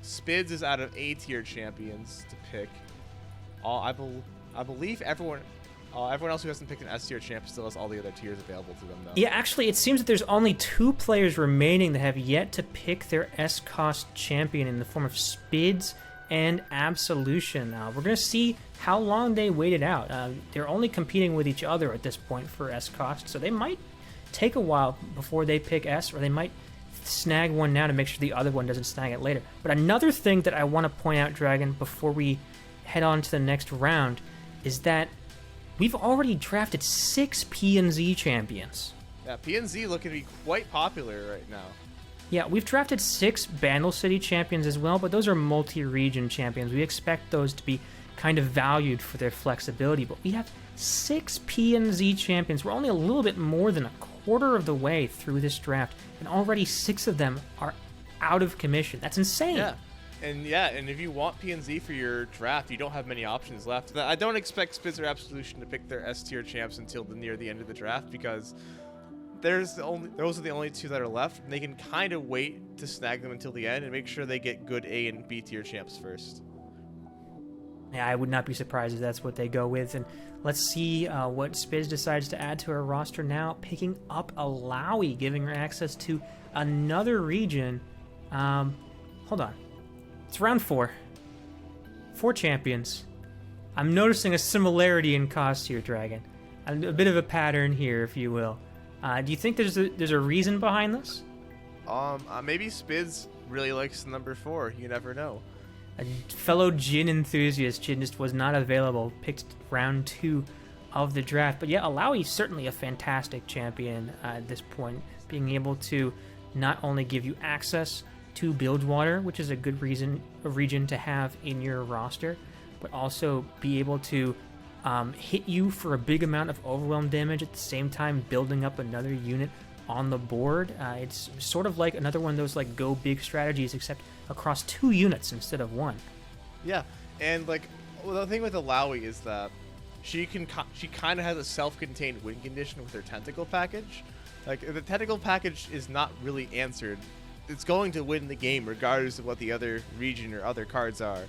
Spids is out of A tier champions to pick. I believe everyone else who hasn't picked an S tier champ still has all the other tiers available to them, though. Yeah, actually, it seems that there's only 2 players remaining that have yet to pick their S-cost champion in the form of Spids and Absolution. We're going to see how long they waited out. They're only competing with each other at this point for S-cost, so they might take a while before they pick S, or they might snag one now to make sure the other one doesn't snag it later. But another thing that I want to point out, Dragon, before we head on to the next round, is that we've already drafted 6 PNZ champions. Yeah, PNZ looking to be quite popular right now. Yeah, we've drafted 6 Bandle City champions as well, but those are multi-region champions. We expect those to be kind of valued for their flexibility, but we have 6 PNZ champions. We're only a little bit more than a quarter of the way through this draft, and already 6 of them are out of commission. That's insane. And if you want PNZ for your draft, you don't have many options left. I don't expect Spids or Absolution to pick their S tier champs until near the end of the draft, because those are the only 2 that are left, and they can kind of wait to snag them until the end and make sure they get good A and B tier champs first. Yeah, I would not be surprised if that's what they go with. And let's see what Spiz decides to add to her roster now, picking up Alawi, giving her access to another region. Hold on. It's round 4. 4 champions. I'm noticing a similarity in cost here, Dragon. A bit of a pattern here, if you will. Do you think there's a reason behind this? Maybe Spids really likes the number 4. You never know. A fellow Jhin enthusiast, Jhin just was not available. Picked round 2 of the draft. But yeah, Alawi is certainly a fantastic champion at this point. Being able to not only give you access to Bilgewater, which is a good region to have in your roster, but also be able to hit you for a big amount of overwhelm damage at the same time building up another unit on the board. It's sort of like another one of those like go big strategies, except across 2 units instead of 1. Yeah, and like the thing with Alawi is that she kind of has a self-contained win condition with her tentacle package. Like if the tentacle package is not really answered, it's going to win the game regardless of what the other region or other cards are.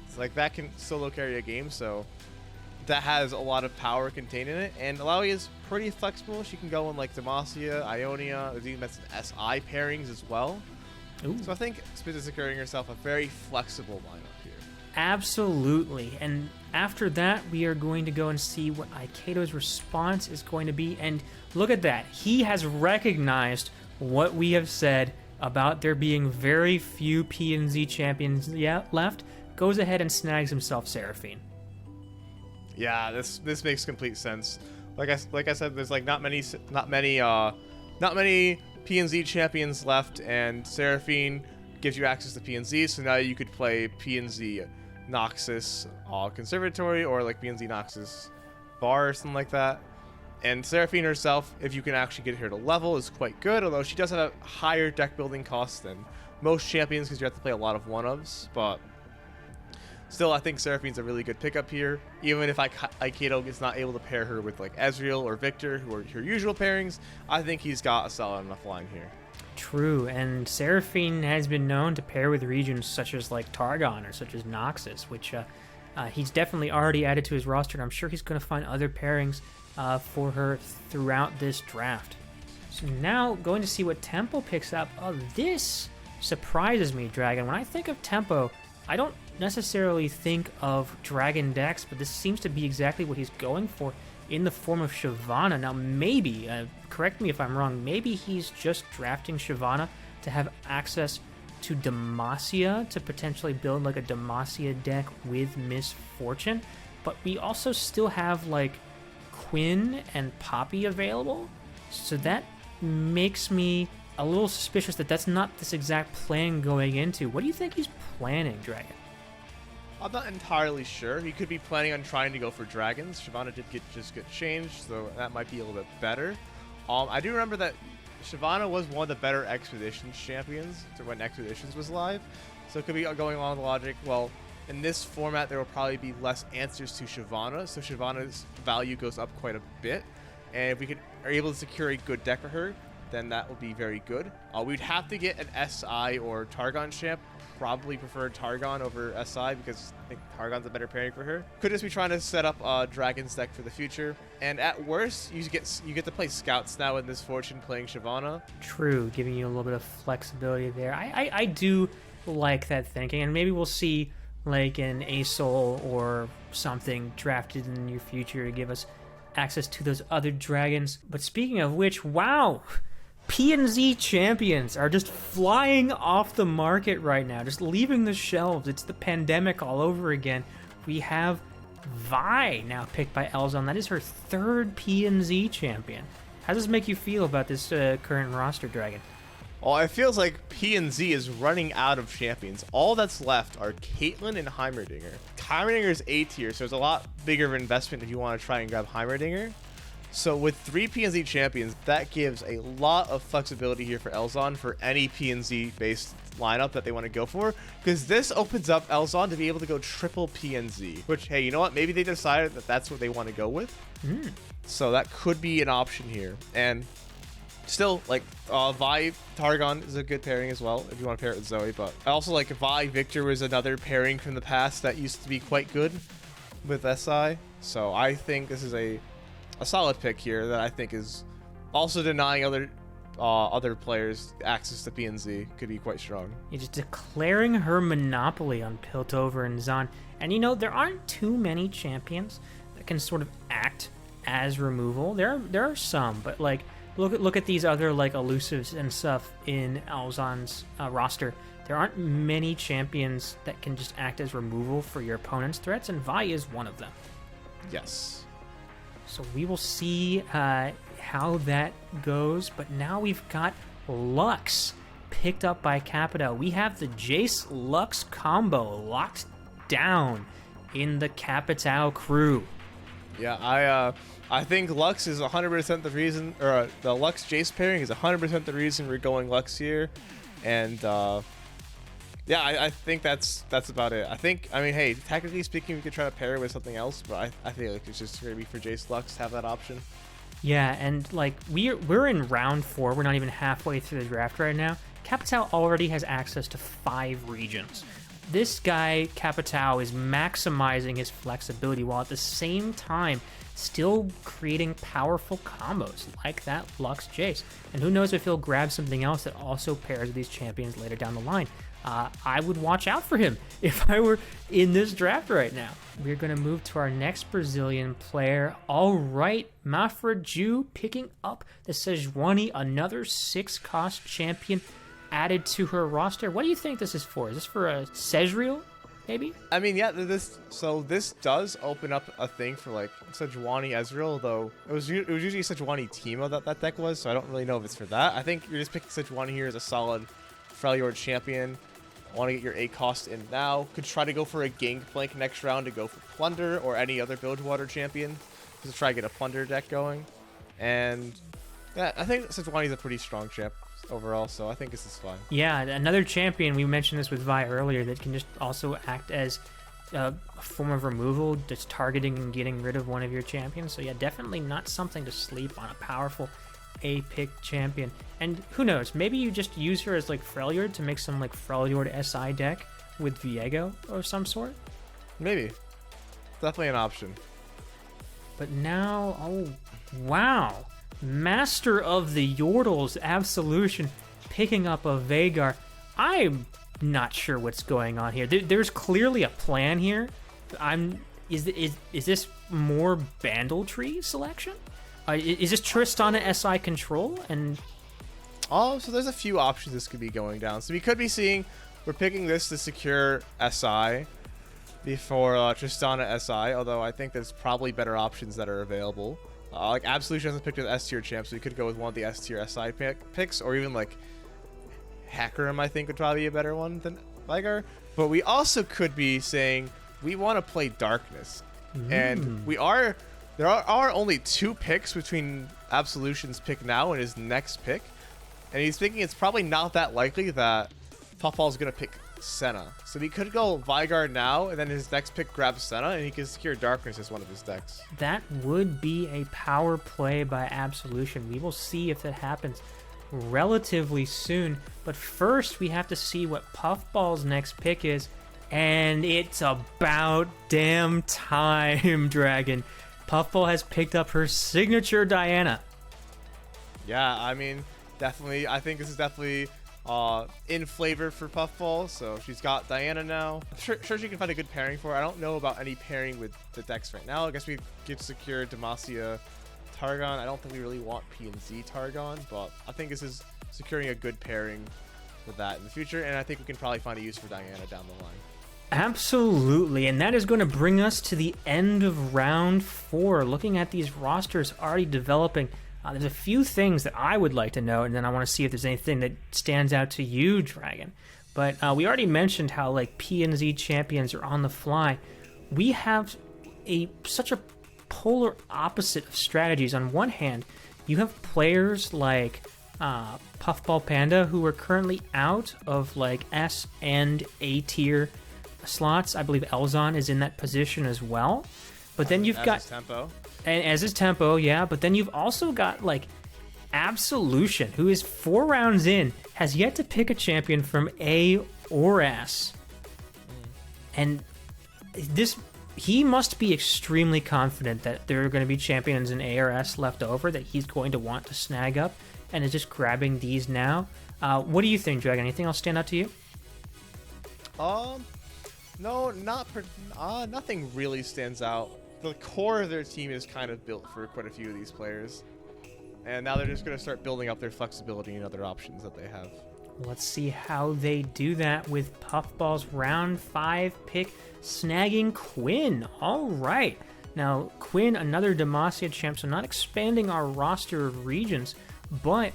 It's like that can solo carry a game, so that has a lot of power contained in it. And Alawi is pretty flexible. She can go in like Demacia, Ionia, there's even some SI pairings as well. Ooh. So I think Spiz is securing herself a very flexible lineup here. Absolutely. And after that, we are going to go and see what Aikado's response is going to be. And look at that. He has recognized what we have said about there being very few PNZ champions left. Goes ahead and snags himself Seraphine. Yeah, this makes complete sense. Like I said, there's like not many PNZ champions left, and Seraphine gives you access to PNZ. So now you could play PNZ Noxus Conservatory or like PNZ Noxus Bar or something like that. And Seraphine herself, if you can actually get her to level, is quite good. Although she does have a higher deck building cost than most champions because you have to play a lot of one-ofs, but Still, I think Seraphine's a really good pickup here. Even if Aikido is not able to pair her with like Ezreal or Victor, who are her usual pairings, I think he's got a solid enough line here. True, and Seraphine has been known to pair with regions such as like Targon or such as Noxus, which he's definitely already added to his roster, and I'm sure he's going to find other pairings for her throughout this draft. So now, going to see what Tempo picks up. Oh, this surprises me, Dragon. When I think of Tempo, I don't necessarily think of Dragon decks, but this seems to be exactly what he's going for in the form of Shyvana. Now, maybe, correct me if I'm wrong, maybe he's just drafting Shyvana to have access to Demacia, to potentially build like a Demacia deck with Miss Fortune, but we also still have like Quinn and Poppy available, so that makes me a little suspicious that that's not this exact plan going into. What do you think he's planning, Dragon? I'm not entirely sure. He could be planning on trying to go for dragons. Shyvana did just get changed, so that might be a little bit better. I do remember that Shyvana was one of the better Expeditions champions when Expeditions was live, so it could be going along the logic, well, in this format there will probably be less answers to Shyvana, so Shyvana's value goes up quite a bit, and if we are able to secure a good deck for her, then that will be very good. We'd have to get an SI or Targon champ. Probably prefer Targon over SI because I think Targon's a better pairing for her. Could just be trying to set up a Dragon's deck for the future. And at worst, you get to play Scouts now in this Fortune playing Shyvana. True, giving you a little bit of flexibility there. I do like that thinking, and maybe we'll see like an ASOL or something drafted in the near future to give us access to those other dragons. But speaking of which, wow! P&Z champions are just flying off the market right now, just leaving the shelves. It's the pandemic all over again. We have Vi now picked by Elzon. That is her third P&Z champion. How does this make you feel about this current roster, Dragon? Well, it feels like P&Z is running out of champions. All that's left are Caitlyn and Heimerdinger. Heimerdinger is A tier, so it's a lot bigger of an investment if you want to try and grab Heimerdinger. So with 3 P&Z champions, that gives a lot of flexibility here for Elzon for any P&Z based lineup that they want to go for, because this opens up Elzon to be able to go triple P&Z, which, hey, you know what? Maybe they decided that that's what they want to go with. So that could be an option here. And still, like, Vi Targon is a good pairing as well if you want to pair it with Zoe, but I also like Vi Victor was another pairing from the past that used to be quite good with SI. So I think this is a solid pick here that I think is also denying other players access to P&Z. Could be quite strong. You're just declaring her monopoly on Piltover and Zon. And you know, there aren't too many champions that can sort of act as removal. There are some, but like look at these other like elusives and stuff in Elzon's roster. There aren't many champions that can just act as removal for your opponent's threats, and Vi is one of them. Yes. So we will see how that goes. But now we've got Lux picked up by Capita. We have the Jace Lux combo locked down in the Capitao crew. Yeah, I think Lux is 100% the reason, or the Lux Jace pairing is 100% the reason we're going Lux here, and yeah, I think that's about it. I mean, hey, technically speaking, we could try to pair it with something else, but I feel like it's just gonna be for Jace Lux to have that option. Yeah, and like we're in round 4. We're not even halfway through the draft right now. Capitao already has access to 5 regions. This guy, Capitao, is maximizing his flexibility while at the same time still creating powerful combos like that Lux Jace. And who knows if he'll grab something else that also pairs with these champions later down the line. I would watch out for him if I were in this draft right now. We're going to move to our next Brazilian player. All right, Mafra Ju picking up the Sejuani, another 6-cost champion added to her roster. What do you think this is for? Is this for a Sezreal, maybe? I mean, yeah, this does open up a thing for like Sejuani Ezreal, though it was usually Sejuani Teemo that deck was, so I don't really know if it's for that. I think you're just picking Sejuani here as a solid Freljord champion. Want to get your 8 cost in now. Could try to go for a Gangplank next round to go for Plunder or any other Bilgewater champion to try to get a Plunder deck going. And yeah, I think Sejuani is a pretty strong champ overall, so I think this is fine. Yeah, another champion, we mentioned this with Vi earlier, that can just also act as a form of removal that's targeting and getting rid of one of your champions. So yeah, definitely not something to sleep on. A powerful A-pick champion. And who knows, maybe you just use her as like Freljord to make some like Freljord SI deck with Viego or some sort. Maybe. Definitely an option. But now, oh wow, Master of the Yordles Absolution picking up a Veigar. I'm not sure what's going on here. There's clearly a plan here. Is this more Bandle Tree selection? Is this Tristana SI control? And so there's a few options this could be going down. So we could be seeing, we're picking this to secure SI before Tristana SI, although I think there's probably better options that are available. Like Absolution hasn't picked an S tier champ, so we could go with one of the S tier SI picks, or even like Hackerim, I think would probably be a better one than Veigar. But we also could be saying we want to play Darkness, and there are only 2 picks between Absolution's pick now and his next pick, and he's thinking it's probably not that likely that Puffball's gonna pick Senna. So he could go Veigar now, and then his next pick grabs Senna, and he can secure Darkness as one of his decks. That would be a power play by Absolution. We will see if that happens relatively soon. But first, we have to see what Puffball's next pick is, and it's about damn time, Dragon. Puffball has picked up her signature Diana. Yeah, I mean, definitely. I think this is definitely in flavor for Puffball. So she's got Diana now. I'm sure she can find a good pairing for her. I don't know about any pairing with the decks right now. I guess we get secure Demacia Targon. I don't think we really want P&Z Targon, but I think this is securing a good pairing with that in the future, and I think we can probably find a use for Diana down the line. Absolutely, and that is going to bring us to the end of round 4. Looking at these rosters already developing, there's a few things that I would like to know, and then I want to see if there's anything that stands out to you, Dragon. But we already mentioned how like P&Z champions are on the fly. We have such a polar opposite of strategies. On one hand, you have players like Puffball Panda who are currently out of like S and A tier slots. I believe Elzon is in that position as well. But then you've got Tempo. And as is Tempo, yeah. But then you've also got like Absolution, who is 4 rounds in, has yet to pick a champion from A or S. And he must be extremely confident that there are going to be champions in A or S left over that he's going to want to snag up, and is just grabbing these now. What do you think, Dragon? Anything else stand out to you? No, nothing really stands out. The core of their team is kind of built for quite a few of these players, and now they're just going to start building up their flexibility and other options that they have. Let's see how they do that with Puffball's round 5 pick, snagging Quinn. All right. Now, Quinn, another Demacia champ, so not expanding our roster of regions, but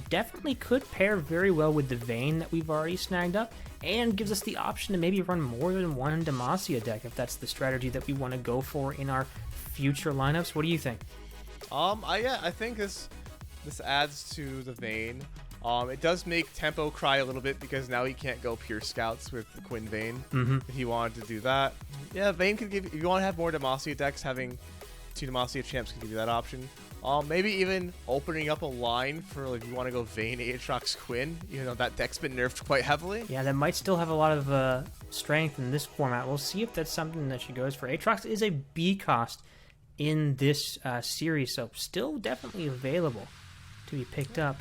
definitely could pair very well with the Vayne that we've already snagged up, and gives us the option to maybe run more than one Demacia deck if that's the strategy that we want to go for in our future lineups. What do you think? I think this adds to the Vayne. It does make Tempo cry a little bit because now he can't go pure scouts with the Quinn Vayne if he wanted to do that. Yeah, Vayne could give, if you want to have more Demacia decks, having 2 Demacia champs can give you that option. Maybe even opening up a line for like, if you want to go Vayne, Aatrox, Quinn. You know, that deck's been nerfed quite heavily. Yeah, that might still have a lot of strength in this format. We'll see if that's something that she goes for. Aatrox is a B cost in this series, so still definitely available to be picked up.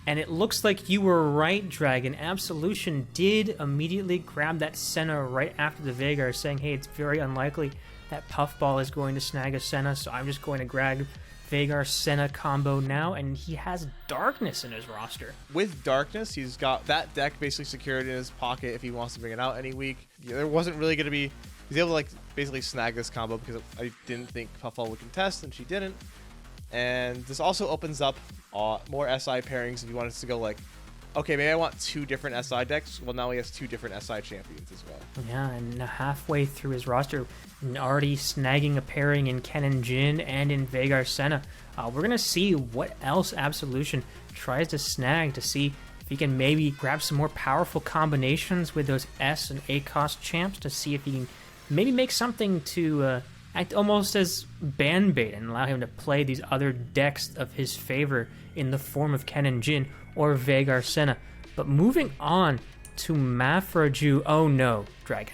And it looks like you were right, Dragon. Absolution did immediately grab that Senna right after the Veigar, saying, hey, it's very unlikely that Puffball is going to snag a Senna, so I'm just going to grab Veigar-Senna combo now, and he has Darkness in his roster. With Darkness, he's got that deck basically secured in his pocket if he wants to bring it out any week. Yeah, there wasn't really going to be... He's able to like basically snag this combo because I didn't think Puffball would contest, and she didn't. And this also opens up more SI pairings if you wanted to go like, okay, maybe I want 2 different SI decks. Well, now he has 2 different SI champions as well. Yeah, and halfway through his roster, already snagging a pairing in Ken and Jin and in Veigar-Senna. We're going to see what else Absolution tries to snag to see if he can maybe grab some more powerful combinations with those S and A cost champs to see if he can maybe make something to act almost as ban bait and allow him to play these other decks of his favor in the form of Ken and Jin or Vhagar Senna. But moving on to Mafraju. Oh no, Dragon.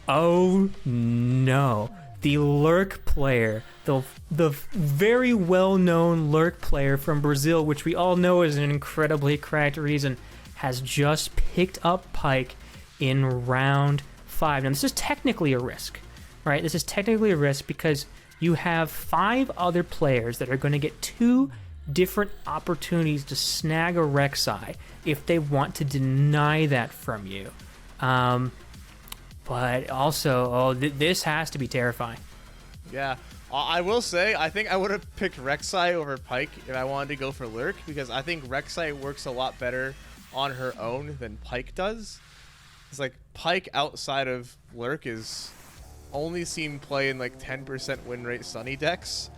Oh no. The Lurk player, the very well-known Lurk player from Brazil, which we all know is an incredibly cracked reason, has just picked up Pyke in round 5. Now, this is technically a risk, right? This is technically a risk because you have 5 other players that are going to get 2 different opportunities to snag a Rek'Sai if they want to deny that from you. But also, this has to be terrifying. Yeah, I will say, I think I would have picked Rek'Sai over Pyke if I wanted to go for Lurk, because I think Rek'Sai works a lot better on her own than Pyke does. It's like Pyke outside of Lurk is only seen play in like 10% win rate Sunny decks.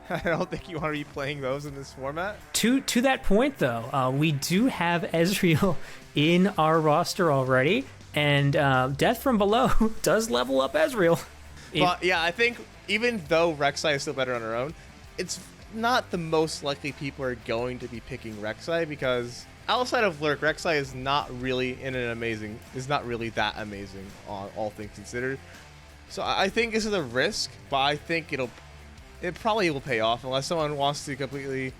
I don't think you want to be playing those in this format. To that point, though, we do have Ezreal in our roster already. And Death from Below does level up Ezreal. But yeah, I think even though Rek'Sai is still better on her own, it's not the most likely people are going to be picking Rek'Sai, because outside of Lurk, Rek'Sai is not really not really that amazing on all things considered. So I think this is a risk, but I think it probably will pay off unless someone wants to completely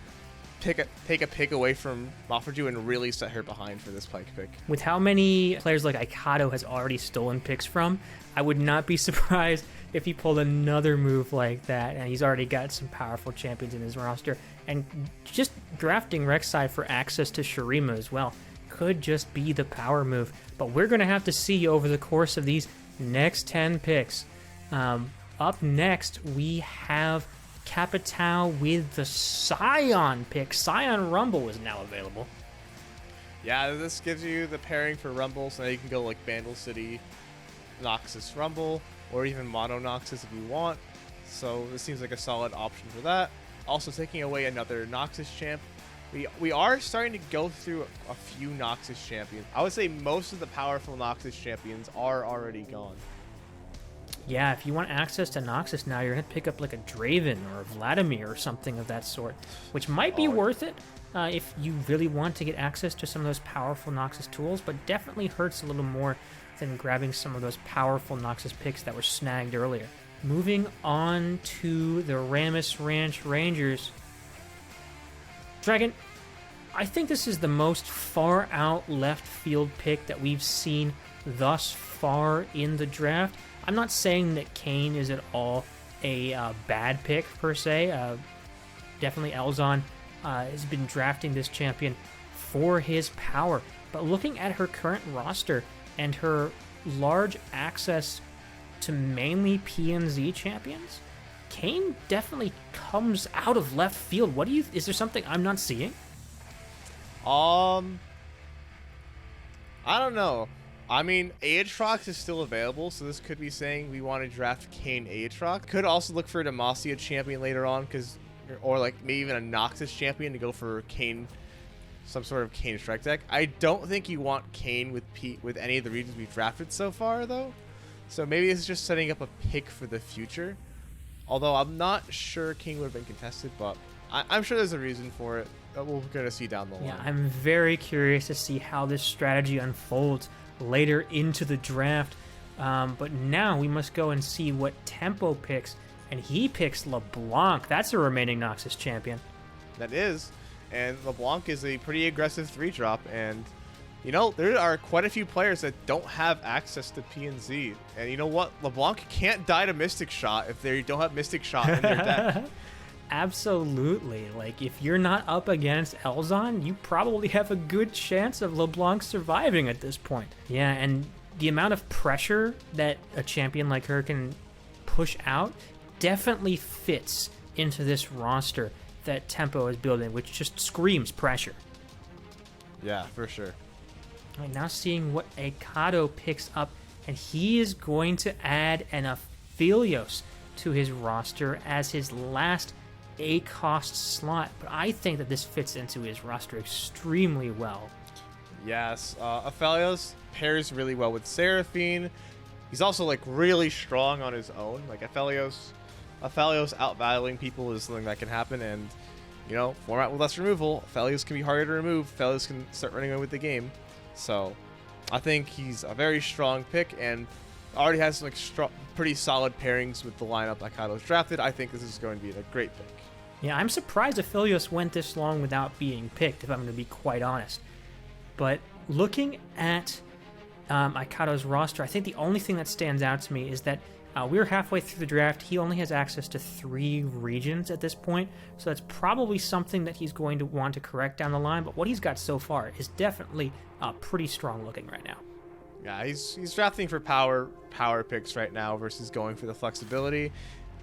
take a pick away from Mafraju and really set her behind for this Pyke pick. With how many players like Aikado has already stolen picks from, I would not be surprised if he pulled another move like that, and he's already got some powerful champions in his roster. And just drafting Rek'Sai for access to Shurima as well could just be the power move. But we're going to have to see over the course of these next 10 picks. Up next, we have Capitao with the Scion pick. Scion Rumble is now available. Yeah, this gives you the pairing for Rumble, so now you can go like Bandle City, Noxus Rumble, or even Mono Noxus if you want. So this seems like a solid option for that. Also taking away another Noxus champ. We are starting to go through a few Noxus champions. I would say most of the powerful Noxus champions are already gone. Yeah, if you want access to Noxus now, you're going to pick up like a Draven or a Vladimir or something of that sort, which might be worth it if you really want to get access to some of those powerful Noxus tools, but definitely hurts a little more than grabbing some of those powerful Noxus picks that were snagged earlier. Moving on to the Rammus Ranch Rangers. Dragon, I think this is the most far out left field pick that we've seen thus far in the draft. I'm not saying that Kayn is at all a bad pick per se. Definitely Elzon has been drafting this champion for his power. But looking at her current roster and her large access to mainly PNZ champions, Kayn definitely comes out of left field. Is there something I'm not seeing? I don't know. I mean, Aatrox is still available, so this could be saying we want to draft Kayn Aatrox. Could also look for a Demacia champion later on, or like maybe even a Noxus champion to go for Kayn, some sort of Kayn strike deck. I don't think you want Kayn with any of the regions we've drafted so far, though. So maybe it's just setting up a pick for the future. Although I'm not sure Kayn would have been contested, but I'm sure there's a reason for it that we're going to see down the line. Yeah, I'm very curious to see how this strategy unfolds later into the draft. But now we must go and see what Tempo picks, and he picks LeBlanc. That's a remaining Noxus champion. That is, and LeBlanc is a pretty aggressive 3-drop, and you know, there are quite a few players that don't have access to PNZ, and you know what? LeBlanc can't die to Mystic Shot if they don't have Mystic Shot in their deck. Absolutely. Like, if you're not up against Elzon, you probably have a good chance of LeBlanc surviving at this point. Yeah, and the amount of pressure that a champion like her can push out definitely fits into this roster that Tempo is building, which just screams pressure. Yeah, for sure. All right, now seeing what Aikado picks up, and he is going to add an Aphelios to his roster as his last A-cost slot, but I think that this fits into his roster extremely well. Yes, Aphelios pairs really well with Seraphine. He's also like really strong on his own. Like Aphelios out battling people is something that can happen, and you know, format with less removal, Aphelios can be harder to remove. Aphelios can start running away with the game. So I think he's a very strong pick and already has some like pretty solid pairings with the lineup that Kaido's drafted. I think this is going to be a great pick. Yeah, I'm surprised Aphelios went this long without being picked, if I'm going to be quite honest. But looking at Aikado's roster, I think the only thing that stands out to me is that we're halfway through the draft. He only has access to 3 regions at this point, so that's probably something that he's going to want to correct down the line. But what he's got so far is definitely pretty strong looking right now. Yeah, he's drafting for power picks right now versus going for the flexibility.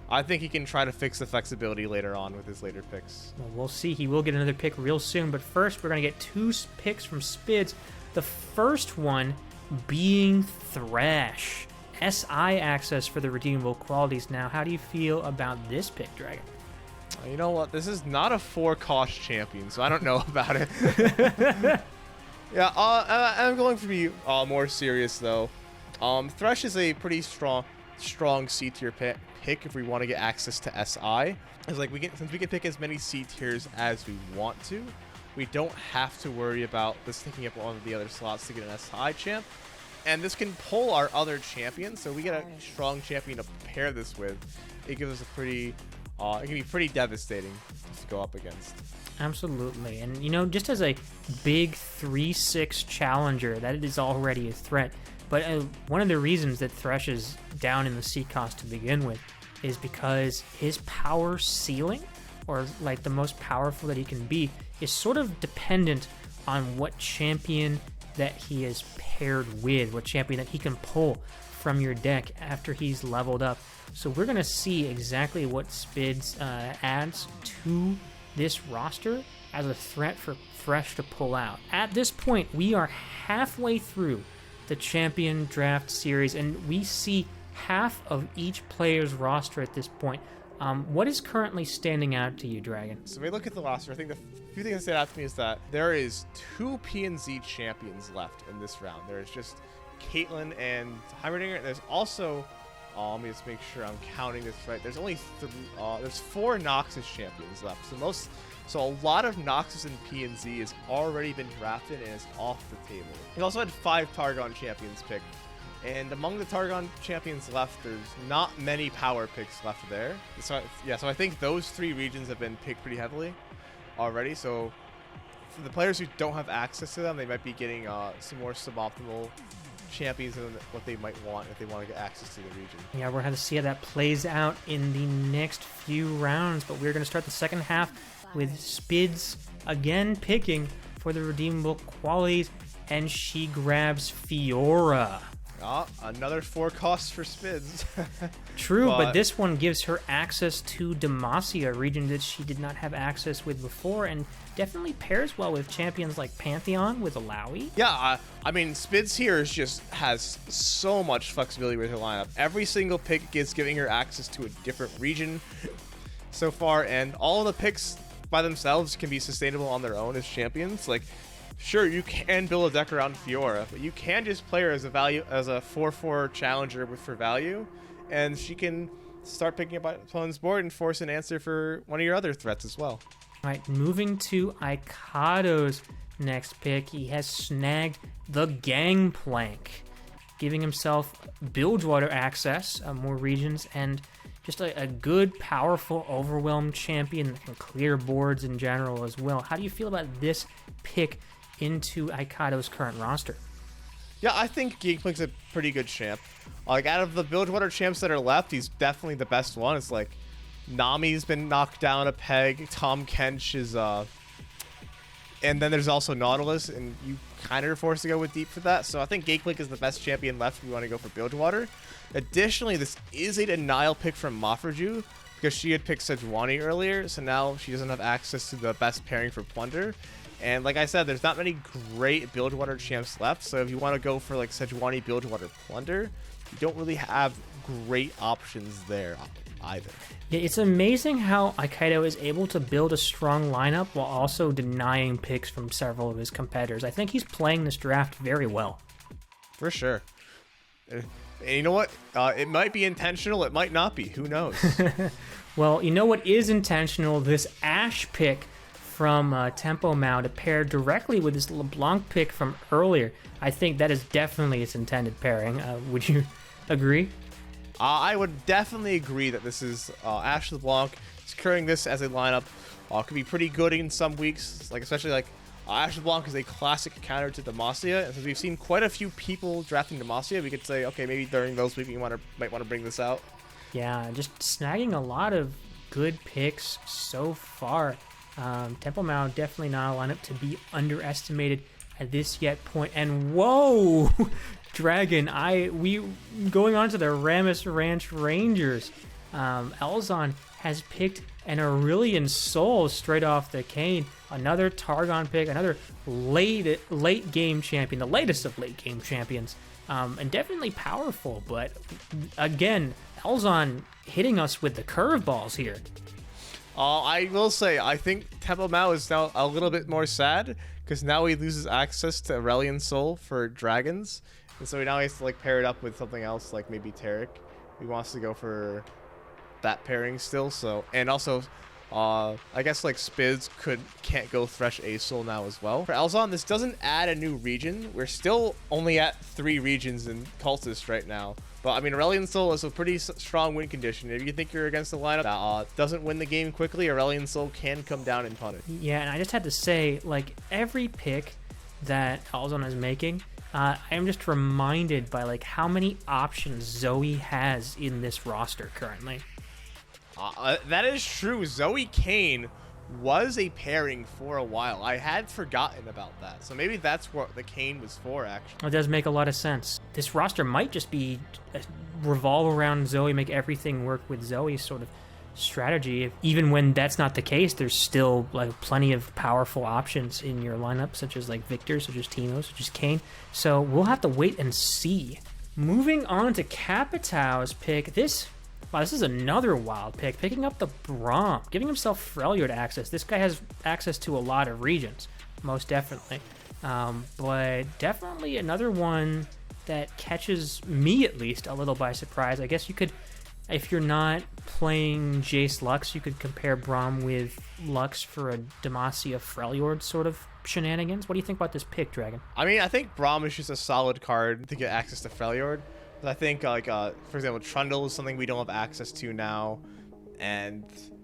I think he can try to fix the flexibility later on with his later picks. Well, we'll see. He will get another pick real soon, but first we're going to get 2 picks from Spids. The first one being Thresh. SI access for the redeemable qualities. Now, how do you feel about this pick, Dragon? You know what? This is not a 4-cost champion, so I don't know about it. Yeah, I'm going to be more serious, though. Thresh is a pretty strong C tier pick if we want to get access to SI. It's like since we can pick as many C tiers as we want to, we don't have to worry about this taking up one of the other slots to get an SI champ. And this can pull our other champions, so we get a strong champion to pair this with. It gives us a pretty, it can be pretty devastating to go up against. Absolutely, and you know, just as a big 3/6 challenger, that is already a threat. But one of the reasons that Thresh is down in the C cost to begin with is because his power ceiling, or like the most powerful that he can be, is sort of dependent on what champion that he is paired with, what champion that he can pull from your deck after he's leveled up. So we're going to see exactly what Spids adds to this roster as a threat for Thresh to pull out. At this point, we are halfway through the champion draft series, and we see half of each player's roster at this point. What is currently standing out to you, Dragon? So if we look at the roster, I think the few things that stand out to me is that there is 2 PNZ champions left in this round. There's just Caitlyn and Heimerdinger. There's also, let me just make sure I'm counting this right. There's only there's 4 Noxus champions left. So a lot of Noxus and PNZ has already been drafted and is off the table. We also had 5 Targon champions picked. And among the Targon champions left, there's not many power picks left there. So I think those 3 regions have been picked pretty heavily already. So for the players who don't have access to them, they might be getting some more suboptimal champions than what they might want if they want to get access to the region. Yeah, we're going to see how that plays out in the next few rounds, but we're going to start the second half with Spids again picking for the redeemable qualities, and she grabs Fiora. Another 4 costs for Spids. True, but this one gives her access to Demacia, a region that she did not have access with before, and definitely pairs well with champions like Pantheon with Alawi. Yeah, I mean, Spids here has so much flexibility with her lineup. Every single pick is giving her access to a different region so far, and all of the picks by themselves can be sustainable on their own as champions. Like, sure, you can build a deck around Fiora, but you can just play her as a 4/4 challenger for value, and she can start picking up opponent's board and force an answer for one of your other threats as well. All right, moving to Aikado's next pick, he has snagged the Gangplank, giving himself Bilgewater access, more regions, and just a good, powerful, overwhelmed champion that can clear boards in general as well. How do you feel about this pick into Aikado's current roster? Yeah, I think Gangplank's a pretty good champ. Like, out of the Bilgewater champs that are left, he's definitely the best one. It's like Nami's been knocked down a peg, Tom Kench is and then there's also Nautilus, and you kind of are forced to go with Deep for that. So I think Gangplank is the best champion left if we want to go for Bilgewater. Additionally, this is a denial pick from Mafraju because she had picked Sejuani earlier, so now she doesn't have access to the best pairing for Plunder. And like I said, there's not many great Bilgewater champs left, so if you want to go for like Sejuani, Bilgewater, Plunder, you don't really have great options there either. Yeah, it's amazing how Aikaido is able to build a strong lineup while also denying picks from several of his competitors. I think he's playing this draft very well. For sure. And you know what? It might be intentional. It might not be. Who knows? Well, you know what is intentional? This Ashe pick from Tempo Mao to pair directly with this LeBlanc pick from earlier. I think that is definitely its intended pairing. Would you agree? I would definitely agree that this is Ashe LeBlanc. Securing this as a lineup could be pretty good in some weeks, like especially like Ashe LeBlanc is a classic counter to Demacia, and since we've seen quite a few people drafting Demacia, we could say, okay, maybe during those weeks you might want to bring this out. Yeah, just snagging a lot of good picks so far. Tempo Mao definitely not a lineup to be underestimated at this yet point. And whoa, Dragon, we going on to the Ramus Ranch Rangers. Elzon has picked an Aurelion Soul straight off the cane. Another Targon pick, another late game champion, the latest of late game champions, and definitely powerful. But again, Elzon hitting us with the curveballs here. I will say, I think Tempo Mao is now a little bit more sad because now he loses access to Aurelion Soul for dragons, and so now he has to like pair it up with something else, like maybe Tarek. He wants to go for that pairing still. So, and also, I guess like Spids can't go Thresh A Soul now as well. For Elzon, this doesn't add a new region. We're still only at 3 regions in Cultist right now. But I mean, Aurelion Soul is a pretty strong win condition. If you think you're against a lineup that doesn't win the game quickly, Aurelion Soul can come down and punish. Yeah, and I just had to say, like, every pick that Elzon is making, I am just reminded by like how many options Zoe has in this roster currently. That is true. Zoe Kane was a pairing for a while. I had forgotten about that. So maybe that's what the Kane was for, actually. It does make a lot of sense. This roster might just be revolve around Zoe, make everything work with Zoe's sort of strategy. Even when that's not the case, there's still like plenty of powerful options in your lineup, such as like Victor, such as Timo, such as Kane. So we'll have to wait and see. Moving on to Capitão's pick. Wow, this is another wild pick. Picking up the Braum, giving himself Freljord access. This guy has access to a lot of regions, most definitely. But definitely another one that catches me, at least, a little by surprise. I guess you could, if you're not playing Jace Lux, you could compare Braum with Lux for a Demacia Freljord sort of shenanigans. What do you think about this pick, Dragon? I mean, I think Braum is just a solid card to get access to Freljord. I think, like, for example, Trundle is something we don't have access to now, and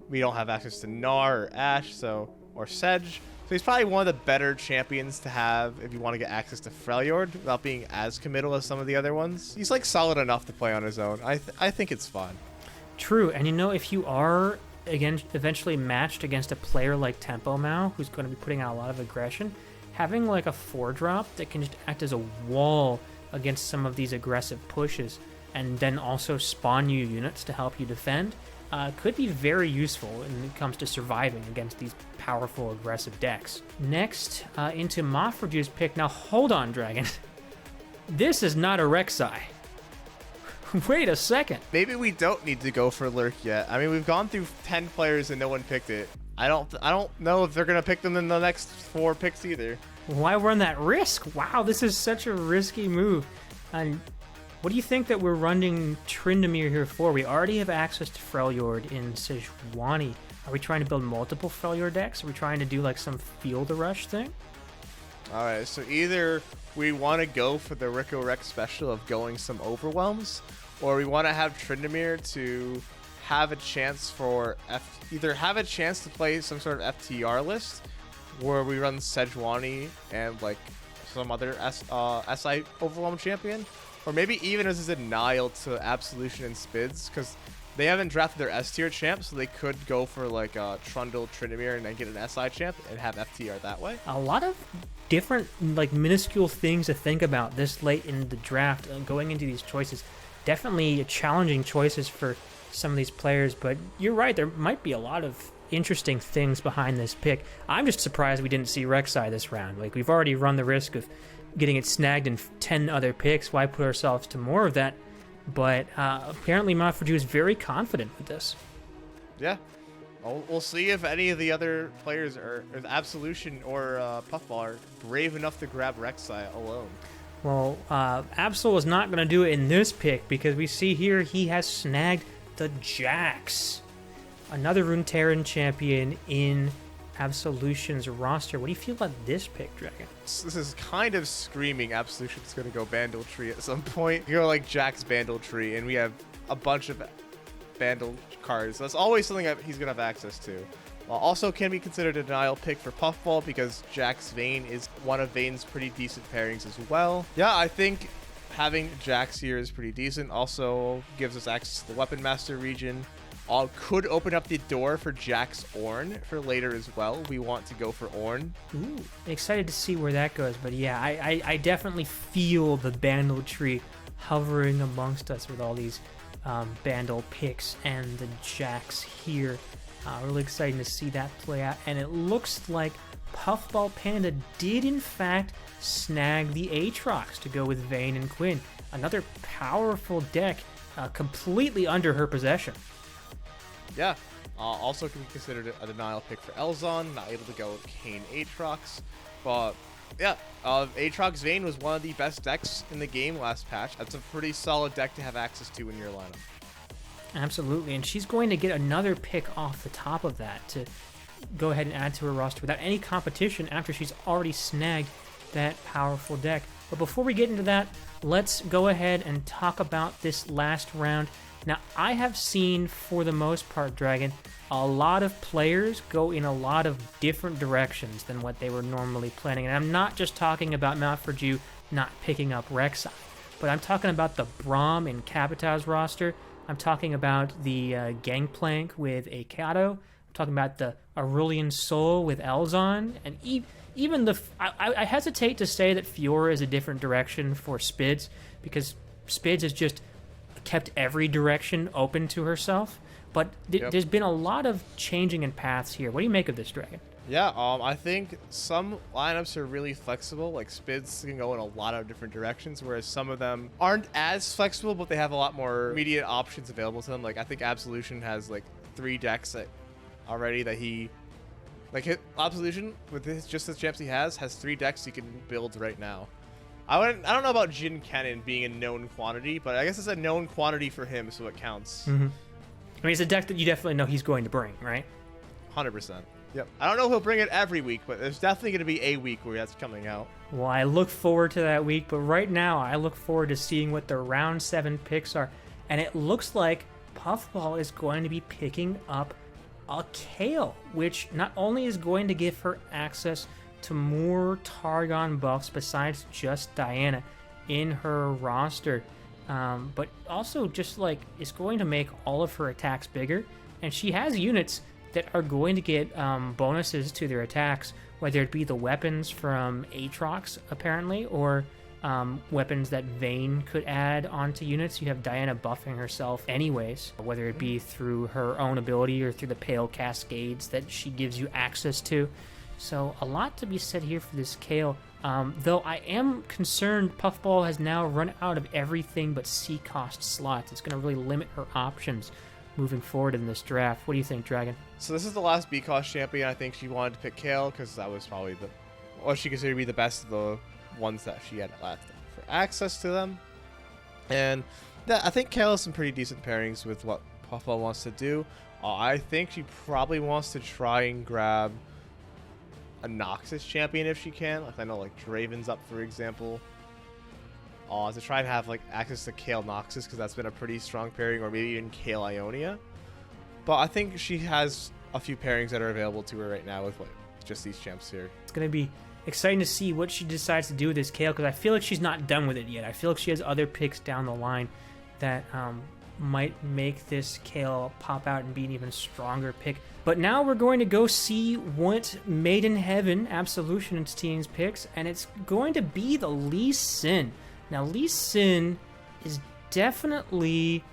we don't have access to Gnar or Ashe, or Sedge. So he's probably one of the better champions to have if you want to get access to Freljord without being as committal as some of the other ones. He's, like, solid enough to play on his own. I think it's fun. True, and you know, if you are, again, eventually matched against a player like Tempo Mao, who's going to be putting out a lot of aggression, having, like, a 4-drop that can just act as a wall against some of these aggressive pushes and then also spawn you units to help you defend could be very useful when it comes to surviving against these powerful aggressive decks. Next, into Mafraju's pick. Now hold on, Dragon. This is not a Rek'Sai. Wait a second. Maybe we don't need to go for Lurk yet. I mean, we've gone through 10 players and no one picked it. I don't know if they're gonna pick them in the next 4 picks either. Why run that risk? Wow, this is such a risky move. And what do you think that we're running Tryndamere here for? We already have access to Freljord in Sejuani. Are we trying to build multiple Freljord decks? Are we trying to do like some field rush thing? Alright, so either we want to go for the Rico Rec special of going some overwhelms, or we want to have Tryndamere to have a chance for either have a chance to play some sort of FTR list, where we run Sejuani and like some other SI overwhelm champion, or maybe even as a denial to Absolution and Spids, because they haven't drafted their S tier champ, so they could go for like Trundle, Tryndamere, and then get an SI champ and have FTR that way. A lot of different like minuscule things to think about this late in the draft, going into these choices. Definitely challenging choices for some of these players, but you're right, there might be a lot of interesting things behind this pick. I'm just surprised we didn't see Rek'Sai this round. Like, we've already run the risk of getting it snagged in 10 other picks. Why put ourselves to more of that? But apparently Mafraju is very confident with this. Yeah. We'll see if any of the other players, or if Absolution or Puffball, are brave enough to grab Rek'Sai alone. Well, Absol is not going to do it in this pick because we see here he has snagged the Jax, another Runeterra champion in Absolution's roster. What do you feel about this pick, Dragon? This is kind of screaming Absolution's going to go Bandle Tree at some point. You go like Jax Bandle Tree, and we have a bunch of Bandle cards. That's always something that he's going to have access to. Also can be considered a denial pick for Puffball because Jax Vayne is one of Vayne's pretty decent pairings as well. Yeah, I think having Jax here is pretty decent. Also gives us access to the Weapon Master region. Could open up the door for Jax Ornn for later as well. We want to go for Ornn. Ooh, excited to see where that goes. But yeah, I definitely feel the Bandle tree hovering amongst us with all these Bandle picks and the Jax here. Really exciting to see that play out. And it looks like Puffball Panda did in fact snag the Aatrox to go with Vayne and Quinn. Another powerful deck completely under her possession. Yeah, also can be considered a denial pick for Elzon, not able to go with Kayn Aatrox. But yeah, Aatrox Vayne was one of the best decks in the game last patch. That's a pretty solid deck to have access to in your lineup. Absolutely, and she's going to get another pick off the top of that to go ahead and add to her roster without any competition after she's already snagged that powerful deck. But before we get into that, let's go ahead and talk about this last round. Now, I have seen, for the most part, Dragon, a lot of players go in a lot of different directions than what they were normally planning. And I'm not just talking about Mount Forju not picking up Rek'Sai, but I'm talking about the Braum and Capitaz roster. I'm talking about the Gangplank with Akato. I'm talking about the Aurelian Soul with Elzon. And even the... I hesitate to say that Fiora is a different direction for Spids, because Spids is just kept every direction open to herself, but there's been a lot of changing in paths here. What do you make of this, Dragon? Yeah, I think some lineups are really flexible. Like Spids can go in a lot of different directions, whereas some of them aren't as flexible, but they have a lot more immediate options available to them. Like I think Absolution has like 3 decks already that he, like Absolution with just the champs he has 3 decks he can build right now. I don't know about Jhin Cannon being a known quantity, but I guess it's a known quantity for him, so it counts. Mm-hmm. I mean, it's a deck that you definitely know he's going to bring, right? 100%. Yep. I don't know if he'll bring it every week, but there's definitely going to be a week where that's coming out. Well, I look forward to that week, but right now I look forward to seeing what the round 7 picks are. And it looks like Puffball is going to be picking up a Kayle, which not only is going to give her access to more Targon buffs besides just Diana in her roster, but also just like it's going to make all of her attacks bigger, and she has units that are going to get bonuses to their attacks, whether it be the weapons from Aatrox apparently, or weapons that Vayne could add onto units. You have Diana buffing herself anyways, whether it be through her own ability or through the Pale Cascades that she gives you access to. So a lot to be said here for this Kayle, though I am concerned Puffball has now run out of everything but C-cost slots. It's going to really limit her options moving forward in this draft. What do you think, Dragon? So this is the last B-cost champion. I think she wanted to pick Kayle because that was probably what she considered to be the best of the ones that she had left for access to them. And yeah, I think Kayle has some pretty decent pairings with what Puffball wants to do. I think she probably wants to try and grab a Noxus champion if she can. Like I know like Draven's up, for example. To try and have like access to Kayle Noxus, because that's been a pretty strong pairing, or maybe even Kayle Ionia. But I think she has a few pairings that are available to her right now with just these champs here. It's going to be exciting to see what she decides to do with this Kayle, because I feel like she's not done with it yet. I feel like she has other picks down the line that might make this Kayle pop out and be an even stronger pick. But now we're going to go see what Made in Heaven Absolution's team's picks, and it's going to be the Lee Sin. Now, Lee Sin is definitely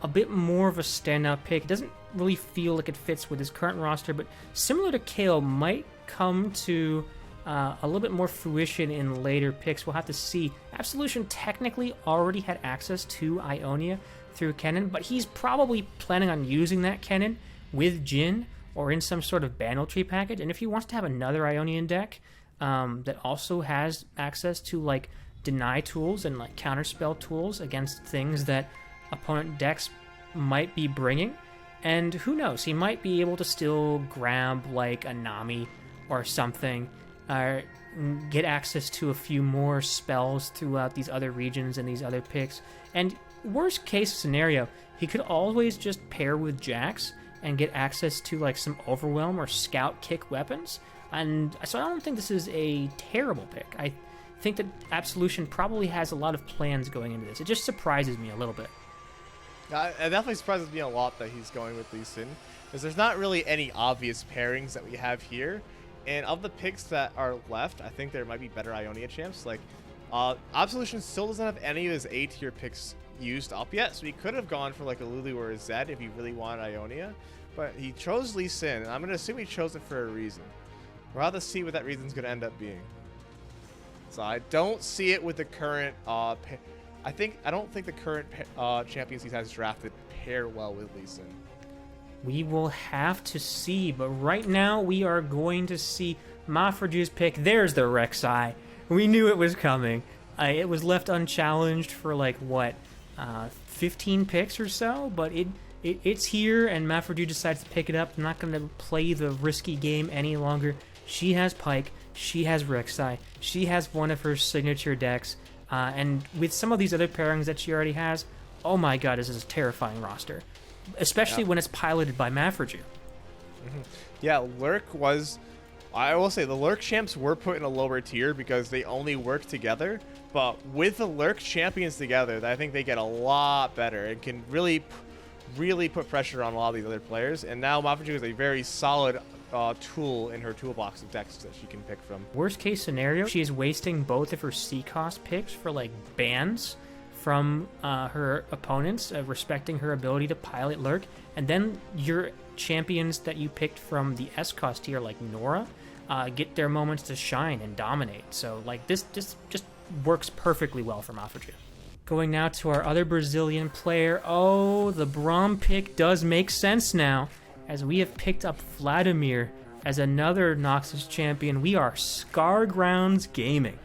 a bit more of a standout pick. It doesn't really feel like it fits with his current roster, but similar to Kayle, might come to a little bit more fruition in later picks. We'll have to see. Absolution technically already had access to Ionia through Kennen, but he's probably planning on using that Kennen with Jhin or in some sort of Bandle Tree package. And if he wants to have another Ionian deck that also has access to like deny tools and like counterspell tools against things that opponent decks might be bringing. And who knows, he might be able to still grab like a Nami or something, get access to a few more spells throughout these other regions and these other picks. And worst case scenario, he could always just pair with Jax and get access to like some Overwhelm or Scout Kick weapons. And so I don't think this is a terrible pick. I think that Absolution probably has a lot of plans going into this. It just surprises me a little bit. It definitely surprises me a lot that he's going with Lee Sin, because there's not really any obvious pairings that we have here. And of the picks that are left, I think there might be better Ionia champs. Like, Absolution still doesn't have any of his A-tier picks used up yet, so he could have gone for like a Lulu or a Zed if he really wanted Ionia. But he chose Lee Sin, and I'm going to assume he chose it for a reason. We'll have to see what that reason's going to end up being. So I don't see it with the current... I don't think the current champions he has drafted pair well with Lee Sin. We will have to see, but right now we are going to see Mafraju's pick. There's the Rek'Sai. We knew it was coming. It was left unchallenged for like, what, 15 picks or so, but it's here, and Mafraju decides to pick it up. I'm not going to play the risky game any longer. She has Pyke, she has Rek'Sai, she has one of her signature decks, and with some of these other pairings that she already has, oh my god, this is a terrifying roster. Especially when it's piloted by Mafraju. Yeah, Lurk was... I will say, the Lurk champs were put in a lower tier because they only work together. But with the Lurk champions together, I think they get a lot better and can really put pressure on a lot of these other players. And now Mafraju is a very solid tool in her toolbox of decks that she can pick from. Worst case scenario, she is wasting both of her C-cost picks for like bans from her opponents, respecting her ability to pilot Lurk, and then your champions that you picked from the S-cost tier, like Nora, get their moments to shine and dominate. So like this just works perfectly well for Mafraju. Going now to our other Brazilian player. Oh, the Braum pick does make sense now, as we have picked up Vladimir as another Noxus champion. We are Scargrounds Gaming.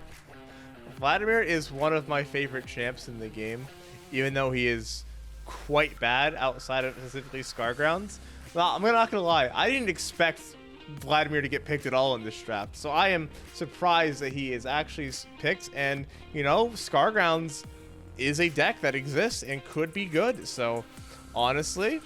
Vladimir is one of my favorite champs in the game, even though he is quite bad outside of specifically Scargrounds. Well, I'm not going to lie, I didn't expect Vladimir to get picked at all in this draft, so I am surprised that he is actually picked, and, you know, Scargrounds is a deck that exists and could be good, so honestly,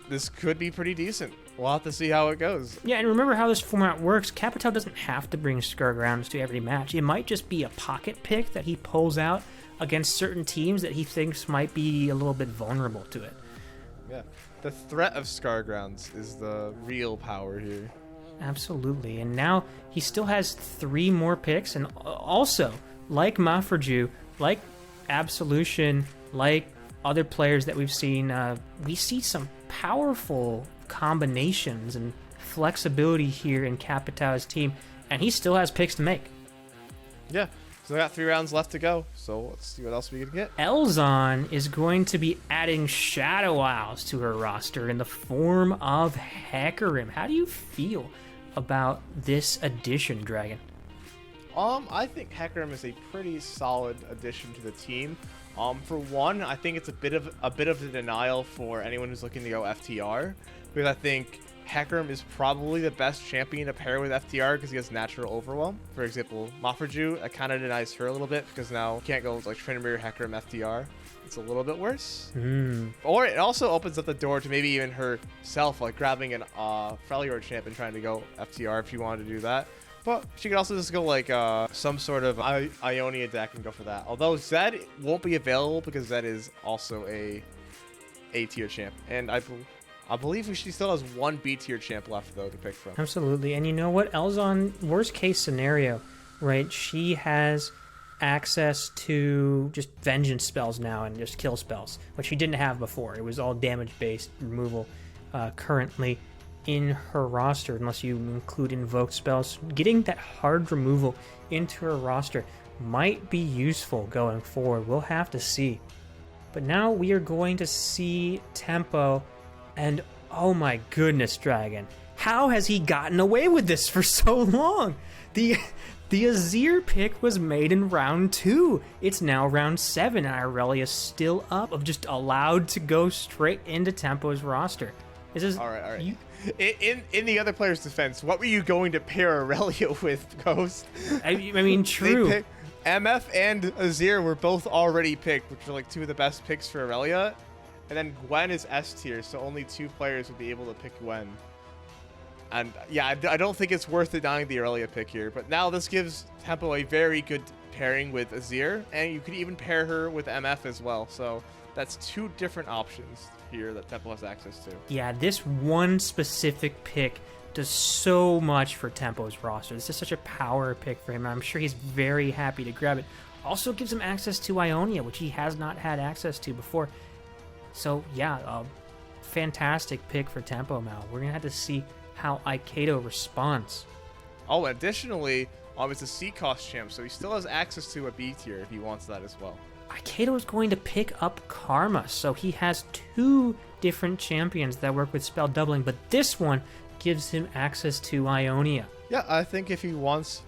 this could be pretty decent. We'll have to see how it goes. Yeah, and remember how this format works. Capitão doesn't have to bring Scargrounds to every match. It might just be a pocket pick that he pulls out against certain teams that he thinks might be a little bit vulnerable to it. Yeah, the threat of Scargrounds is the real power here. Absolutely, and now he still has 3 more picks, and also, like Mafraju, like Absolution, like other players that we've seen, we see some powerful combinations and flexibility here in Capitão's team, and he still has picks to make. Yeah, so we got 3 rounds left to go, so let's see what else we can get. Elzon is going to be adding Shadow Owls to her roster in the form of Hecarim. How do you feel about this addition, Dragon? I think Hecarim is a pretty solid addition to the team. For one, I think it's a bit of a denial for anyone who's looking to go FTR, because I think Hecarim is probably the best champion to pair with FTR because he has natural overwhelm. For example, Mafraju, I kind of denies her a little bit because now you can't go with like Tryndamere, Hecarim, FTR. It's a little bit worse. Or it also opens up the door to maybe even herself, like grabbing an Freljord champ and trying to go FTR if she wanted to do that. But she could also just go like some sort of Ionia deck and go for that. Although Zed won't be available because Zed is also a A-tier champ. And I believe she still has 1 B-tier champ left, though, to pick from. Absolutely. And you know what? Elzon, worst case scenario, right? She has access to just vengeance spells now and just kill spells, which she didn't have before. It was all damage-based removal currently in her roster, unless you include invoked spells. Getting that hard removal into her roster might be useful going forward. We'll have to see. But now we are going to see Tempo, and oh my goodness, Dragon, how has he gotten away with this for so long? The The Azir pick was made in round 2. It's now round 7, and Irelia's still up, of just allowed to go straight into Tempo's roster. This is all right. In the other player's defense, what were you going to pair Aurelia with, Ghost? I mean, true. MF and Azir were both already picked, which are like 2 of the best picks for Aurelia. And then Gwen is S tier, so only 2 players would be able to pick Gwen. And yeah, I don't think it's worth denying the Aurelia pick here. But now this gives Tempo a very good pairing with Azir, and you could even pair her with MF as well. So that's 2 different options here that Tempo has access to. Yeah, this one specific pick does so much for Tempo's roster. This is such a power pick for him, and I'm sure he's very happy to grab it. Also gives him access to Ionia, which he has not had access to before. So yeah, fantastic pick for Tempo now. We're going to have to see how Aikedo responds. Oh, additionally, it's a C cost champ, so he still has access to a B tier if he wants that as well. Aikedo is going to pick up Karma, so he has 2 different champions that work with spell doubling, but this one gives him access to Ionia. Yeah, I think he wants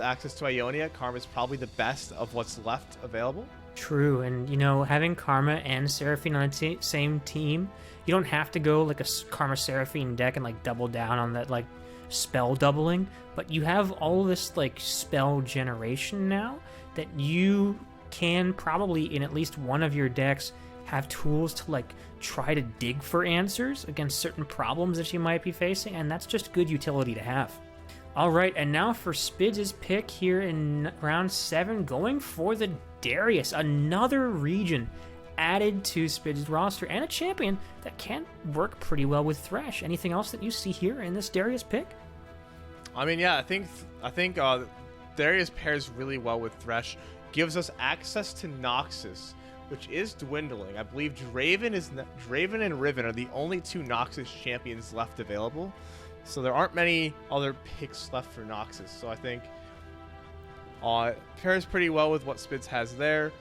access to Ionia. Karma's probably the best of what's left available. True, and you know, having Karma and Seraphine on the same team, you don't have to go like a Karma Seraphine deck and like double down on that like spell doubling, but you have all this like spell generation now that you can probably in at least one of your decks have tools to like try to dig for answers against certain problems that you might be facing, and that's just good utility to have. All right, and now for Spids' pick here in round 7, going for the Darius, another region added to Spids' roster, and a champion that can work pretty well with Thresh. Anything else that you see here in this Darius pick? I mean, yeah, I think Darius pairs really well with Thresh, gives us access to Noxus, which is dwindling. I believe Draven and Riven are the only 2 Noxus champions left available. So there aren't many other picks left for Noxus. So I think pairs pretty well with what Spids has there.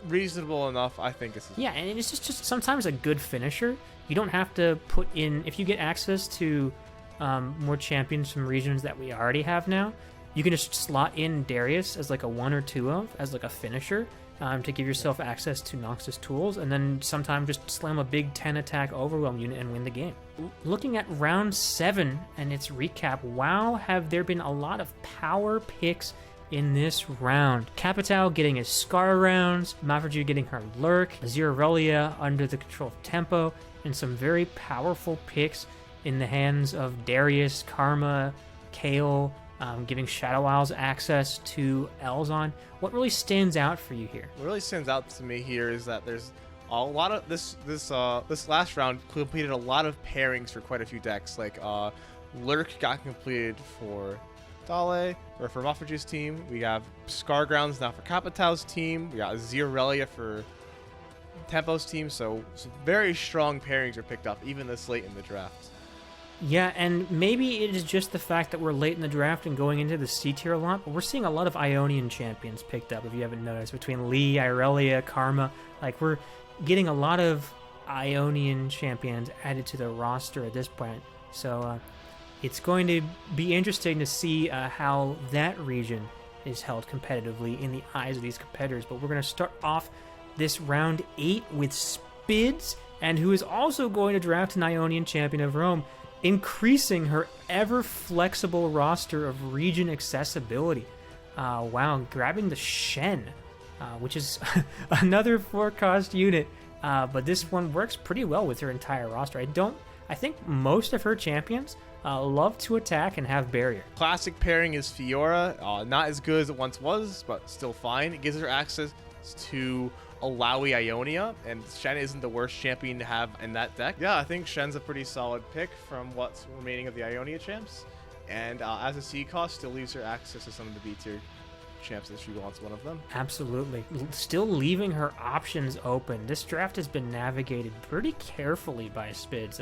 Reasonable enough, I think. Yeah, and it's just sometimes a good finisher. You don't have to put in, if you get access to more champions from regions that we already have now, you can just slot in Darius as like a 1 or 2 of, as like a finisher. To give yourself access to Noxus tools, and then sometimes just slam a big 10 attack overwhelm unit and win the game. Looking at round 7 and its recap, wow, have there been a lot of power picks in this round. Capitao getting his Scar rounds, Mafraju getting her Lurk, Azir Aurelia under the control of Tempo, and some very powerful picks in the hands of Darius, Karma, Kayle, giving Shadow Isles access to Elzon. What really stands out for you here? What really stands out to me here is that there's a lot of this last round completed a lot of pairings for quite a few decks. Like Lurk got completed for Dale, or for Mafraju's team. We have Scar Grounds now for Capitao's team. We got Azir Aurelia for Tempo's team. So some very strong pairings are picked up even this late in the draft. Yeah, and maybe it is just the fact that we're late in the draft and going into the C tier a lot, but we're seeing a lot of Ionian champions picked up, if you haven't noticed, between Lee, Irelia, Karma. Like, we're getting a lot of Ionian champions added to the roster at this point. So it's going to be interesting to see how that region is held competitively in the eyes of these competitors. But we're going to start off this round 8 with Spids, and who is also going to draft an Ionian champion of Rome, increasing her ever-flexible roster of region accessibility. Wow, grabbing the Shen, which is another 4-cost unit, but this one works pretty well with her entire roster. I think most of her champions love to attack and have barrier. Classic pairing is Fiora, not as good as it once was, but still fine. It gives her access to Alawi Ionia, and Shen isn't the worst champion to have in that deck. Yeah, I think Shen's a pretty solid pick from what's remaining of the Ionia champs, and as a C cost, still leaves her access to some of the B tier champs if she wants one of them. Absolutely. Still leaving her options open. This draft has been navigated pretty carefully by Spids,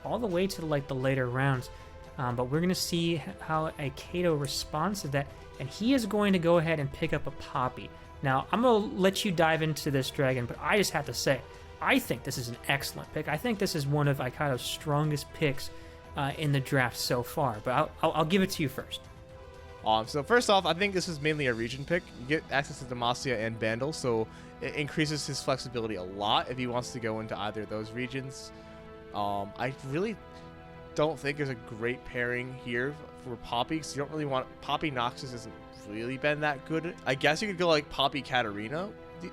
all the way to like the later rounds, but we're going to see how Aikedo responds to that, and he is going to go ahead and pick up a Poppy. Now, I'm going to let you dive into this, Dragon, but I just have to say, I think this is an excellent pick. I think this is one of Aikedo's strongest picks in the draft so far, but I'll give it to you first. So first off, I think this is mainly a region pick. You get access to Demacia and Bandle, so it increases his flexibility a lot if he wants to go into either of those regions. I really don't think there's a great pairing here for Poppy, because you don't really want... Poppy Noxus hasn't really been that good. I guess you could go like Poppy Katarina.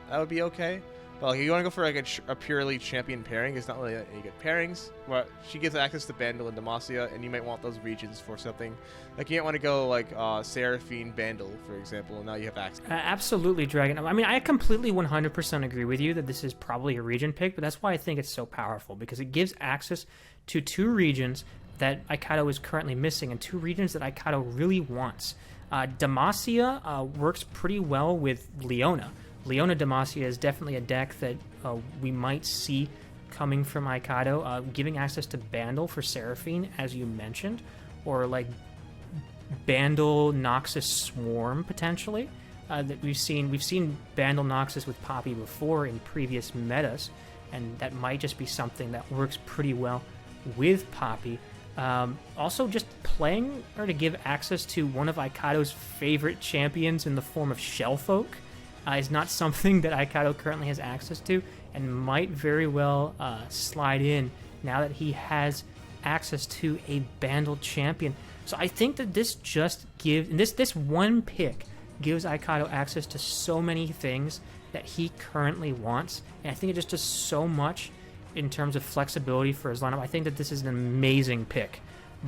That would be okay. But like, you want to go for like a purely champion pairing. There's not really any good pairings. But she gives access to Bandle and Demacia, and you might want those regions for something. Like, you might want to go like Seraphine Bandle, for example, and now you have access. Absolutely, Dragon. I mean, I completely 100% agree with you that this is probably a region pick, but that's why I think it's so powerful, because it gives access to 2 regions that Aikato is currently missing, and 2 regions that Aikato really wants. Demacia works pretty well with Leona. Leona Demacia is definitely a deck that we might see coming from Aikato, giving access to Bandle for Seraphine, as you mentioned, or like Bandle Noxus Swarm potentially. That we've seen Bandle Noxus with Poppy before in previous metas, and that might just be something that works pretty well with Poppy. Also, just playing her to give access to one of Aikato's favorite champions in the form of Shellfolk is not something that Aikato currently has access to, and might very well slide in now that he has access to a Bandle champion. So I think that this just gives... This one pick gives Aikato access to so many things that he currently wants, and I think it just does so much in terms of flexibility for his lineup. I think that this is an amazing pick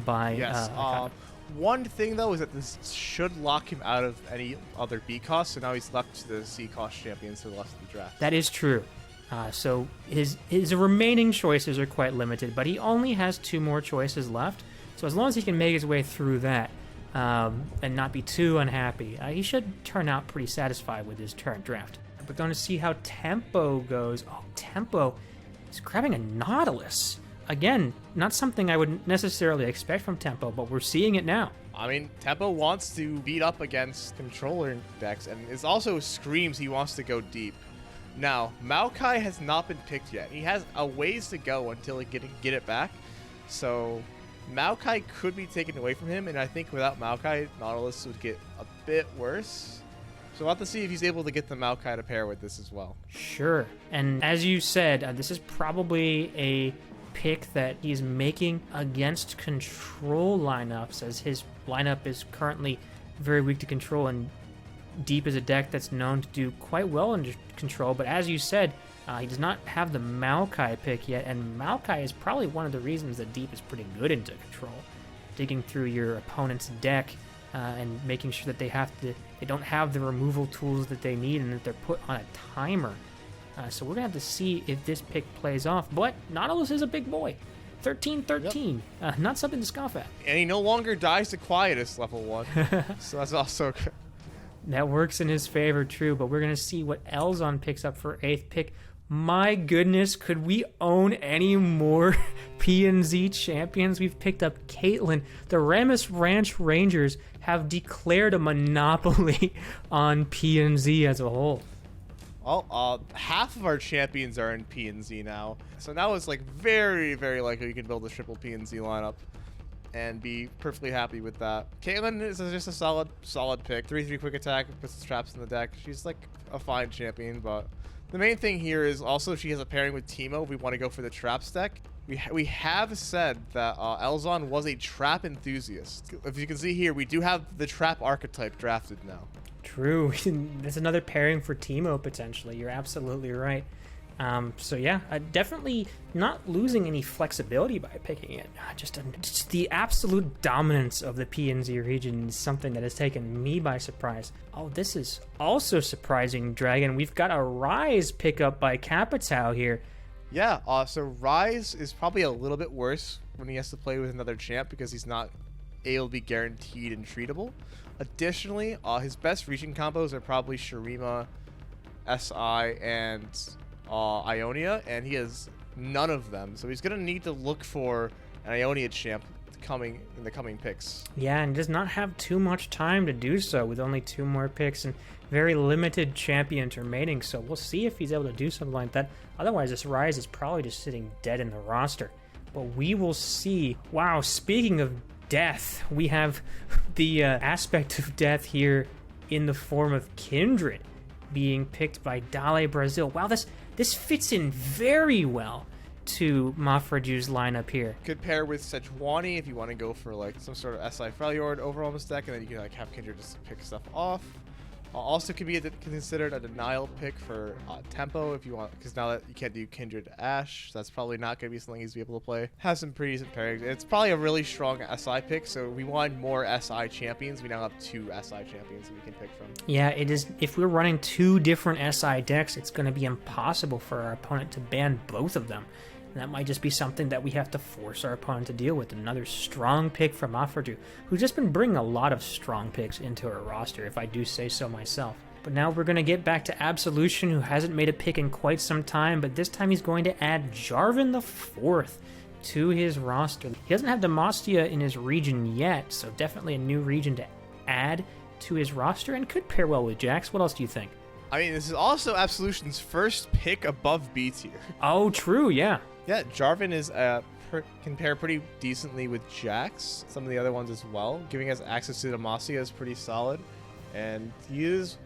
by Aikato. One thing, though, is that this should lock him out of any other B cost, so now he's left to the C cost champions for the rest of the draft. That is true. So his remaining choices are quite limited, but he only has 2 more choices left. So as long as he can make his way through that and not be too unhappy, he should turn out pretty satisfied with his current draft. We're going to see how Tempo goes. Oh, Tempo is grabbing a Nautilus. Again, not something I would necessarily expect from Tempo, but we're seeing it now. I mean, Tempo wants to beat up against controller decks, and it also screams he wants to go deep. Now, Maokai has not been picked yet. He has a ways to go until he can get it back. So, Maokai could be taken away from him, and I think without Maokai, Nautilus would get a bit worse. So we'll have to see if he's able to get the Maokai to pair with this as well. Sure. And as you said, this is probably a pick that he's making against control lineups, as his lineup is currently very weak to control, and Deep is a deck that's known to do quite well under control. But as you said, he does not have the Maokai pick yet, and Maokai is probably one of the reasons that Deep is pretty good into control, digging through your opponent's deck and making sure that they don't have the removal tools that they need, and that they're put on a timer. So we're going to have to see if this pick plays off. But Nautilus is a big boy. 13-13. Yep. Not something to scoff at. And he no longer dies to Quietus level 1. So that's also good. That works in his favor, true. But we're going to see what Elzon picks up for 8th pick. My goodness, could we own any more PNZ champions? We've picked up Caitlyn. The Ramus Ranch Rangers have declared a monopoly on PNZ as a whole. Well, half of our champions are in PNZ now. So now it's like very, very likely you can build a triple PNZ lineup and be perfectly happy with that. Caitlyn is just a solid pick. 3/3 quick attack, puts traps in the deck. She's like a fine champion, but the main thing here is also she has a pairing with Teemo if we want to go for the traps deck. We have said that Elzon was a trap enthusiast. If you can see here, we do have the trap archetype drafted now. True. That's another pairing for Teemo, potentially. You're absolutely right. So yeah, definitely not losing any flexibility by picking it. Just the absolute dominance of the PNZ region is something that has taken me by surprise. Oh, this is also surprising, Dragon. We've got a Rise pickup by Capitao here. Yeah, so Rise is probably a little bit worse when he has to play with another champ because he's not able to be guaranteed and treatable. Additionally, his best region combos are probably Shurima, SI, and Ionia, and he has none of them. So he's going to need to look for an Ionia champ in the coming picks. Yeah, and does not have too much time to do so with only 2 more picks and very limited champions remaining. So we'll see if he's able to do something like that. Otherwise, this Rise is probably just sitting dead in the roster. But we will see. Wow, speaking of death. We have the aspect of death here in the form of Kindred being picked by Dale Brasil. Wow, this fits in very well to Mafraju's lineup here. Could pair with Sejuani if you want to go for like some sort of SI Freljord overall deck, and then you can like have Kindred just pick stuff off. Also could be considered a denial pick for tempo if you want, because now that you can't do Kindred Ash, that's probably not going to be something he's able to play. Has some pretty decent pairings. It's probably a really strong SI pick, so we want more SI champions. We now have 2 SI champions that we can pick from. Yeah, it is. If we're running 2 different SI decks, it's going to be impossible for our opponent to ban both of them. And that might just be something that we have to force our opponent to deal with. Another strong pick from Mafraju, who's just been bringing a lot of strong picks into her roster, if I do say so myself. But now we're going to get back to Absolution, who hasn't made a pick in quite some time, but this time he's going to add Jarvan IV to his roster. He doesn't have Demacia in his region yet, so definitely a new region to add to his roster, and could pair well with Jax. What else do you think? I mean, this is also Absolution's first pick above B tier. Oh, true, yeah. Yeah, Jarvan is can pair pretty decently with Jax, some of the other ones as well. Giving us access to Demacia is pretty solid, and he is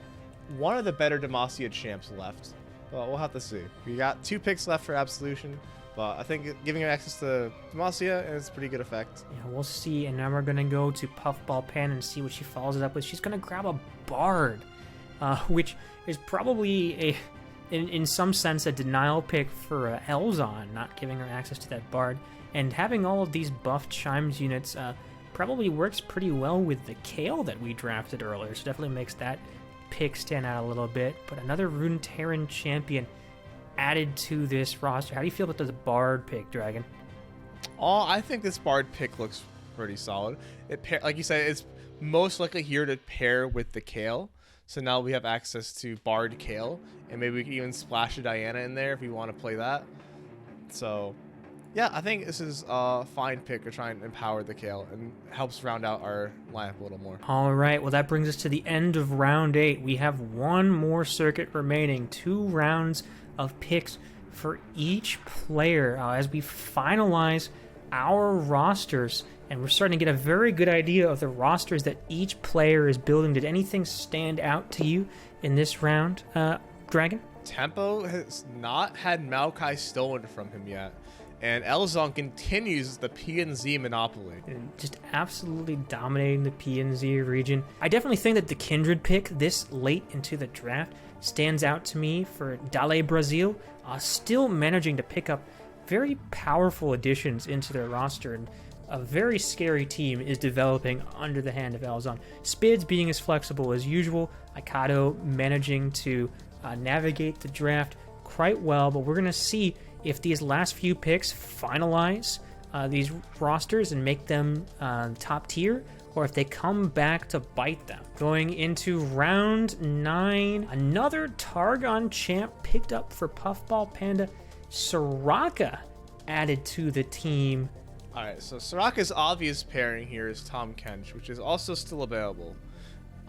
one of the better Demacia champs left. But we'll have to see. We got 2 picks left for Absolution, but I think giving him access to Demacia is a pretty good effect. Yeah, we'll see. And now we're going to go to Puffball Pan and see what she follows it up with. She's going to grab a Bard, which is probably in some sense a denial pick for Elzon, not giving her access to that Bard. And having all of these buffed Chimes units probably works pretty well with the Kale that we drafted earlier, so definitely makes that pick stand out a little bit. But another Runeterran champion added to this roster. How do you feel about the Bard pick, Dragon? I think this Bard pick looks pretty solid. Like you said, it's most likely here to pair with the Kale. So now we have access to Bard Kale, and maybe we can even splash a Diana in there if we want to play that. So, yeah, I think this is a fine pick to try and empower the Kale, and helps round out our lineup a little more. All right, well, that brings us to the end of round 8. We have one more circuit remaining, 2 rounds of picks for each player as we finalize our rosters. And we're starting to get a very good idea of the rosters that each player is building. Did anything stand out to you in this round, Dragon? Tempo has not had Maokai stolen from him yet, and Elzon continues the PNZ monopoly. Just absolutely dominating the PNZ region. I definitely think that the Kindred pick this late into the draft stands out to me for Dale Brasil, still managing to pick up very powerful additions into their roster, and a very scary team is developing under the hand of Elzon. Spids being as flexible as usual, Aikado managing to navigate the draft quite well, but we're going to see if these last few picks finalize these rosters and make them top tier, or if they come back to bite them. Going into round 9, another Targon champ picked up for Puffball Panda. Soraka added to the team. Alright, so Soraka's obvious pairing here is Tahm Kench, which is also still available.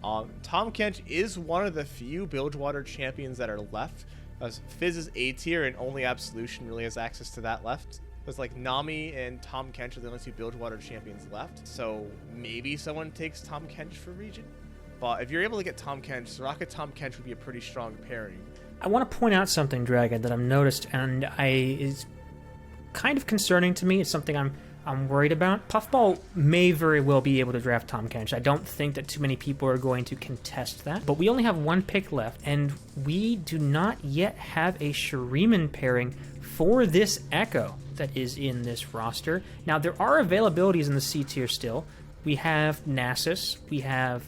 Tahm Kench is one of the few Bilgewater champions that are left, as Fizz is A tier and only Absolution really has access to that left. There's like Nami and Tahm Kench are the only 2 Bilgewater champions left, so maybe someone takes Tahm Kench for region. But if you're able to get Tahm Kench, Soraka Tahm Kench would be a pretty strong pairing. I want to point out something, Dragon, that I've noticed, and is kind of concerning to me. It's something I'm worried about. Puffball may very well be able to draft Tahm Kench. I don't think that too many people are going to contest that. But we only have 1 pick left, and we do not yet have a Shuriman pairing for this Echo that is in this roster. Now, there are availabilities in the C tier still. We have Nasus, we have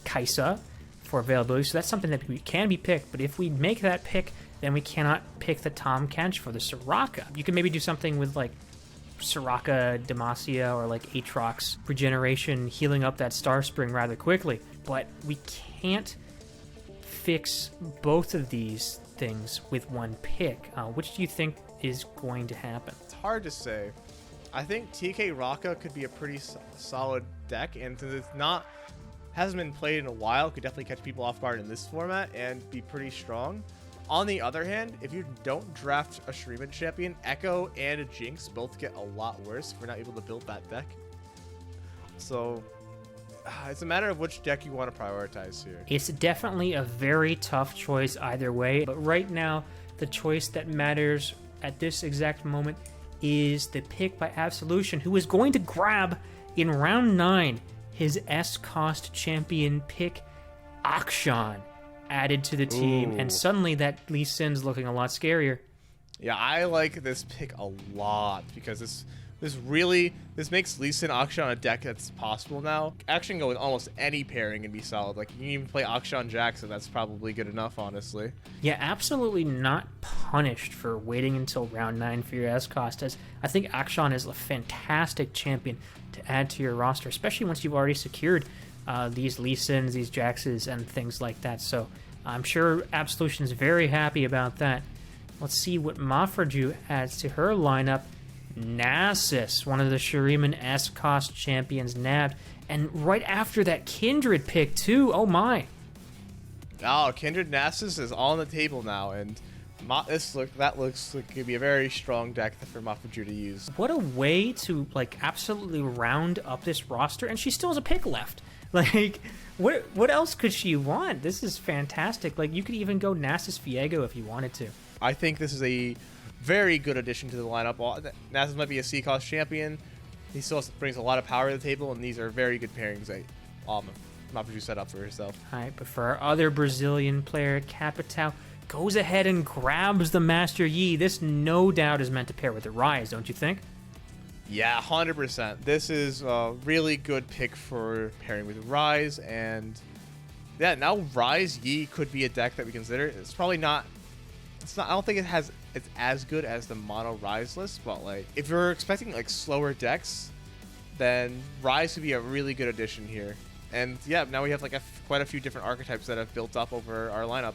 Kaisa for availability, so that's something that can be picked. But if we make that pick, then we cannot pick the Tahm Kench for the Soraka. You can maybe do something with like Soraka Demacia or like Aatrox regeneration, healing up that Star Spring rather quickly, but we can't fix both of these things with 1 pick. Which do you think is going to happen? It's hard to say. I think TK Raka could be a pretty solid deck, and since it's hasn't been played in a while, could definitely catch people off guard in this format and be pretty strong. On the other hand, if you don't draft a Shuriman champion, Echo and a Jinx both get a lot worse if we're not able to build that deck. So it's a matter of which deck you want to prioritize here. It's definitely a very tough choice either way, but right now, the choice that matters at this exact moment is the pick by Absolution, who is going to grab in round 9 his S-Cost champion pick, Akshan, added to the team, and suddenly that Lee Sin's looking a lot scarier. Yeah, I like this pick a lot because this makes Lee Sin Akshan a deck that's possible now. Akshan can go with almost any pairing and be solid. Like, you can even play Akshan Jackson. That's probably good enough, honestly. Yeah, absolutely not punished for waiting until round 9 for your S-Cost, as I think Akshan is a fantastic champion to add to your roster, especially once you've already secured these Lee Sins, these Jaxes, and things like that. So I'm sure Absolution's very happy about that. Let's see what Mafraju adds to her lineup. Nasus, one of the Shuriman S-Cost champions, nabbed. And right after that, Kindred pick, too. Oh, my. Oh, Kindred Nasus is on the table now, and that looks like it could be a very strong deck for Mafraju to use. What a way to, like, absolutely round up this roster, and she still has a pick left. Like, what else could she want? This is fantastic. Like, you could even go Nasus Viego if you wanted to. I think this is a very good addition to the lineup. Nasus might be a C-Cost champion. He still brings a lot of power to the table, and these are very good pairings that Mafraju set up for herself. All right, but for our other Brazilian player, Capitão goes ahead and grabs the Master Yi. This no doubt is meant to pair with the Rise, don't you think? Yeah, 100%. This is a really good pick for pairing with Rise, and yeah, now Rise Yi could be a deck that we consider. It's probably not. I don't think it's as good as the mono Rise list, but like if you're expecting like slower decks, then Rise would be a really good addition here. And yeah, now we have like quite a few different archetypes that have built up over our lineup.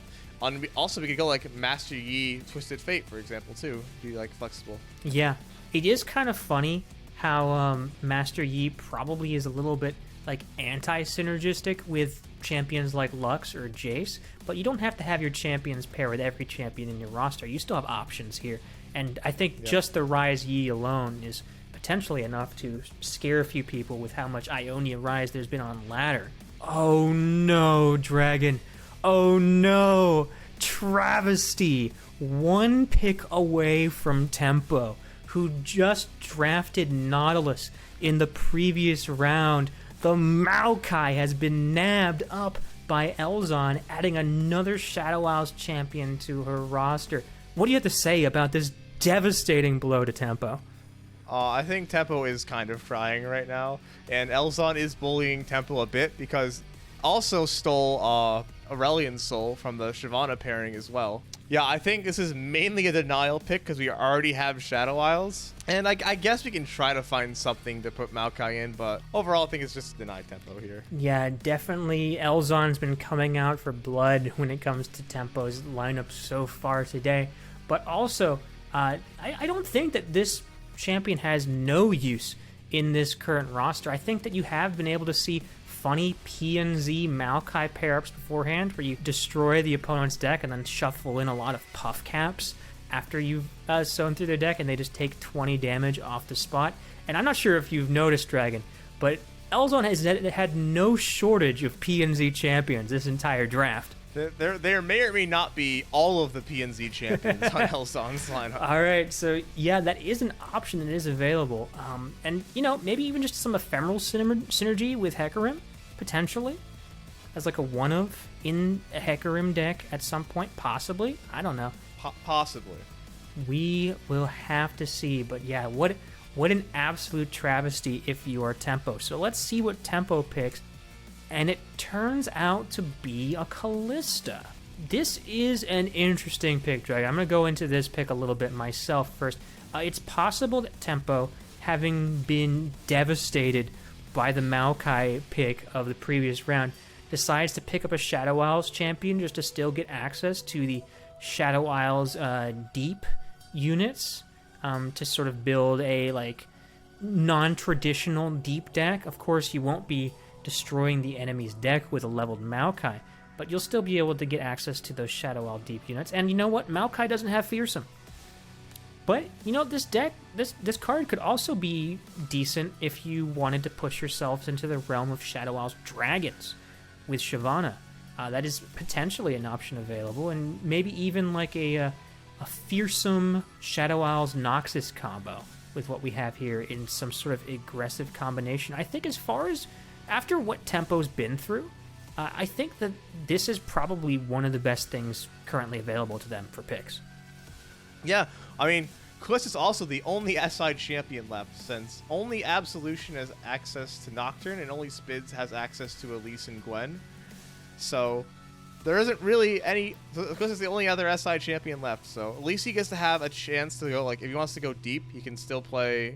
Also, we could go like Master Yi, Twisted Fate, for example, too. Be like flexible. Yeah, it is kind of funny how Master Yi probably is a little bit like anti-synergistic with champions like Lux or Jace, but you don't have to have your champions pair with every champion in your roster. You still have options here, and I think just the Rise Yi alone is potentially enough to scare a few people with how much Ionia Rise there's been on ladder. Oh no, Dragon. Oh no, Travesty. One pick away from Tempo, who just drafted Nautilus in the previous round. The Maokai has been nabbed up by Elzon, adding another Shadow Isles champion to her roster. What do you have to say about this devastating blow to Tempo? I think Tempo is kind of crying right now, and Elzon is bullying Tempo a bit because also stole Aurelian's Soul from the Shyvana pairing as well. Yeah, I think this is mainly a denial pick because we already have Shadow Isles. And I guess we can try to find something to put Maokai in, but overall I think it's just denied Tempo here. Yeah, definitely Elzon's been coming out for blood when it comes to Tempo's lineup so far today. But also, I don't think that this champion has no use in this current roster. I think that you have been able to see funny PNZ Maokai pair-ups beforehand where you destroy the opponent's deck and then shuffle in a lot of puff caps after you've sewn through their deck, and they just take 20 damage off the spot. And I'm not sure if you've noticed, Dragon, but Elzon has had no shortage of PNZ champions this entire draft. There may or may not be all of the PNZ champions on Elzon's lineup. All right, so yeah, that is an option that is available. And, you know, maybe even just some ephemeral synergy with Hecarim, potentially, as like a one-of in a Hecarim deck at some point, possibly. I don't know. Possibly. We will have to see, but yeah, what an absolute travesty if you are Tempo. So let's see what Tempo picks. And it turns out to be a Callista. This is an interesting pick, Drag. I'm going to go into this pick a little bit myself first. It's possible that Tempo, having been devastated by the Maokai pick of the previous round, decides to pick up a Shadow Isles champion just to still get access to the Shadow Isles deep units to sort of build a like non-traditional deep deck. Of course, you won't be destroying the enemy's deck with a leveled Maokai, but you'll still be able to get access to those Shadow Isle deep units. And you know what? Maokai doesn't have Fearsome. But, you know, this deck, this card could also be decent if you wanted to push yourselves into the realm of Shadow Isles Dragons with Shyvana. That is potentially an option available, and maybe even like a fearsome Shadow Isles Noxus combo with what we have here in some sort of aggressive combination. I think as far as after what Tempo's been through, I think that this is probably one of the best things currently available to them for picks. Yeah, I mean, Quist is also the only SI champion left, since only Absolution has access to Nocturne and only Spids has access to Elise and Gwen. So there isn't really any. Quist is the only other SI champion left, so at least he gets to have a chance to go. Like, if he wants to go deep, he can still play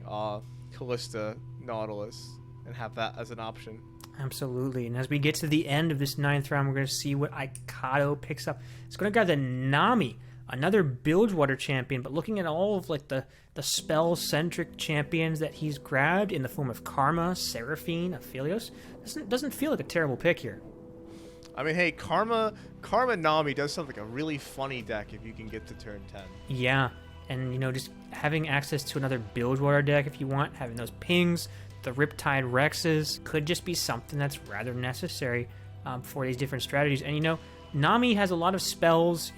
Callista Nautilus and have that as an option. Absolutely. And as we get to the end of this 9th round, we're going to see what Aikado picks up. It's going to grab the Nami, another Bilgewater champion, but looking at all of like the spell-centric champions that he's grabbed in the form of Karma, Seraphine, Aphelios, doesn't feel like a terrible pick here. I mean, hey, Karma Nami does sound like a really funny deck if you can get to turn 10. Yeah, and you know, just having access to another Bilgewater deck if you want, having those pings, the Riptide Rexes, could just be something that's rather necessary for these different strategies. And you know, Nami has a lot of spells,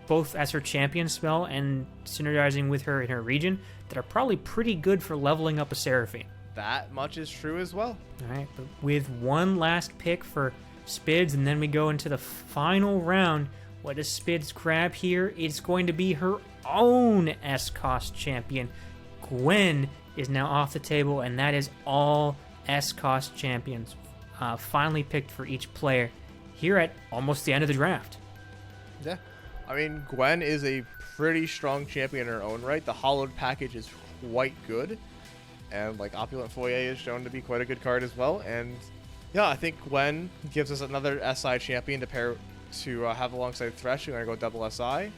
both as her champion spell and synergizing with her in her region, that are probably pretty good for leveling up a Seraphine. That much is true as well. All right, but with one last pick for Spids, and then we go into the final round. What does Spids grab here? It's going to be her own S-Cost champion. Gwen is now off the table, and that is all S-Cost champions finally picked for each player here at almost the end of the draft. Yeah. I mean, Gwen is a pretty strong champion in her own right. The hollowed package is quite good, and like Opulent Foyer is shown to be quite a good card as well. And yeah, I think Gwen gives us another SI champion to pair to have alongside Thresh. We're gonna go double SI,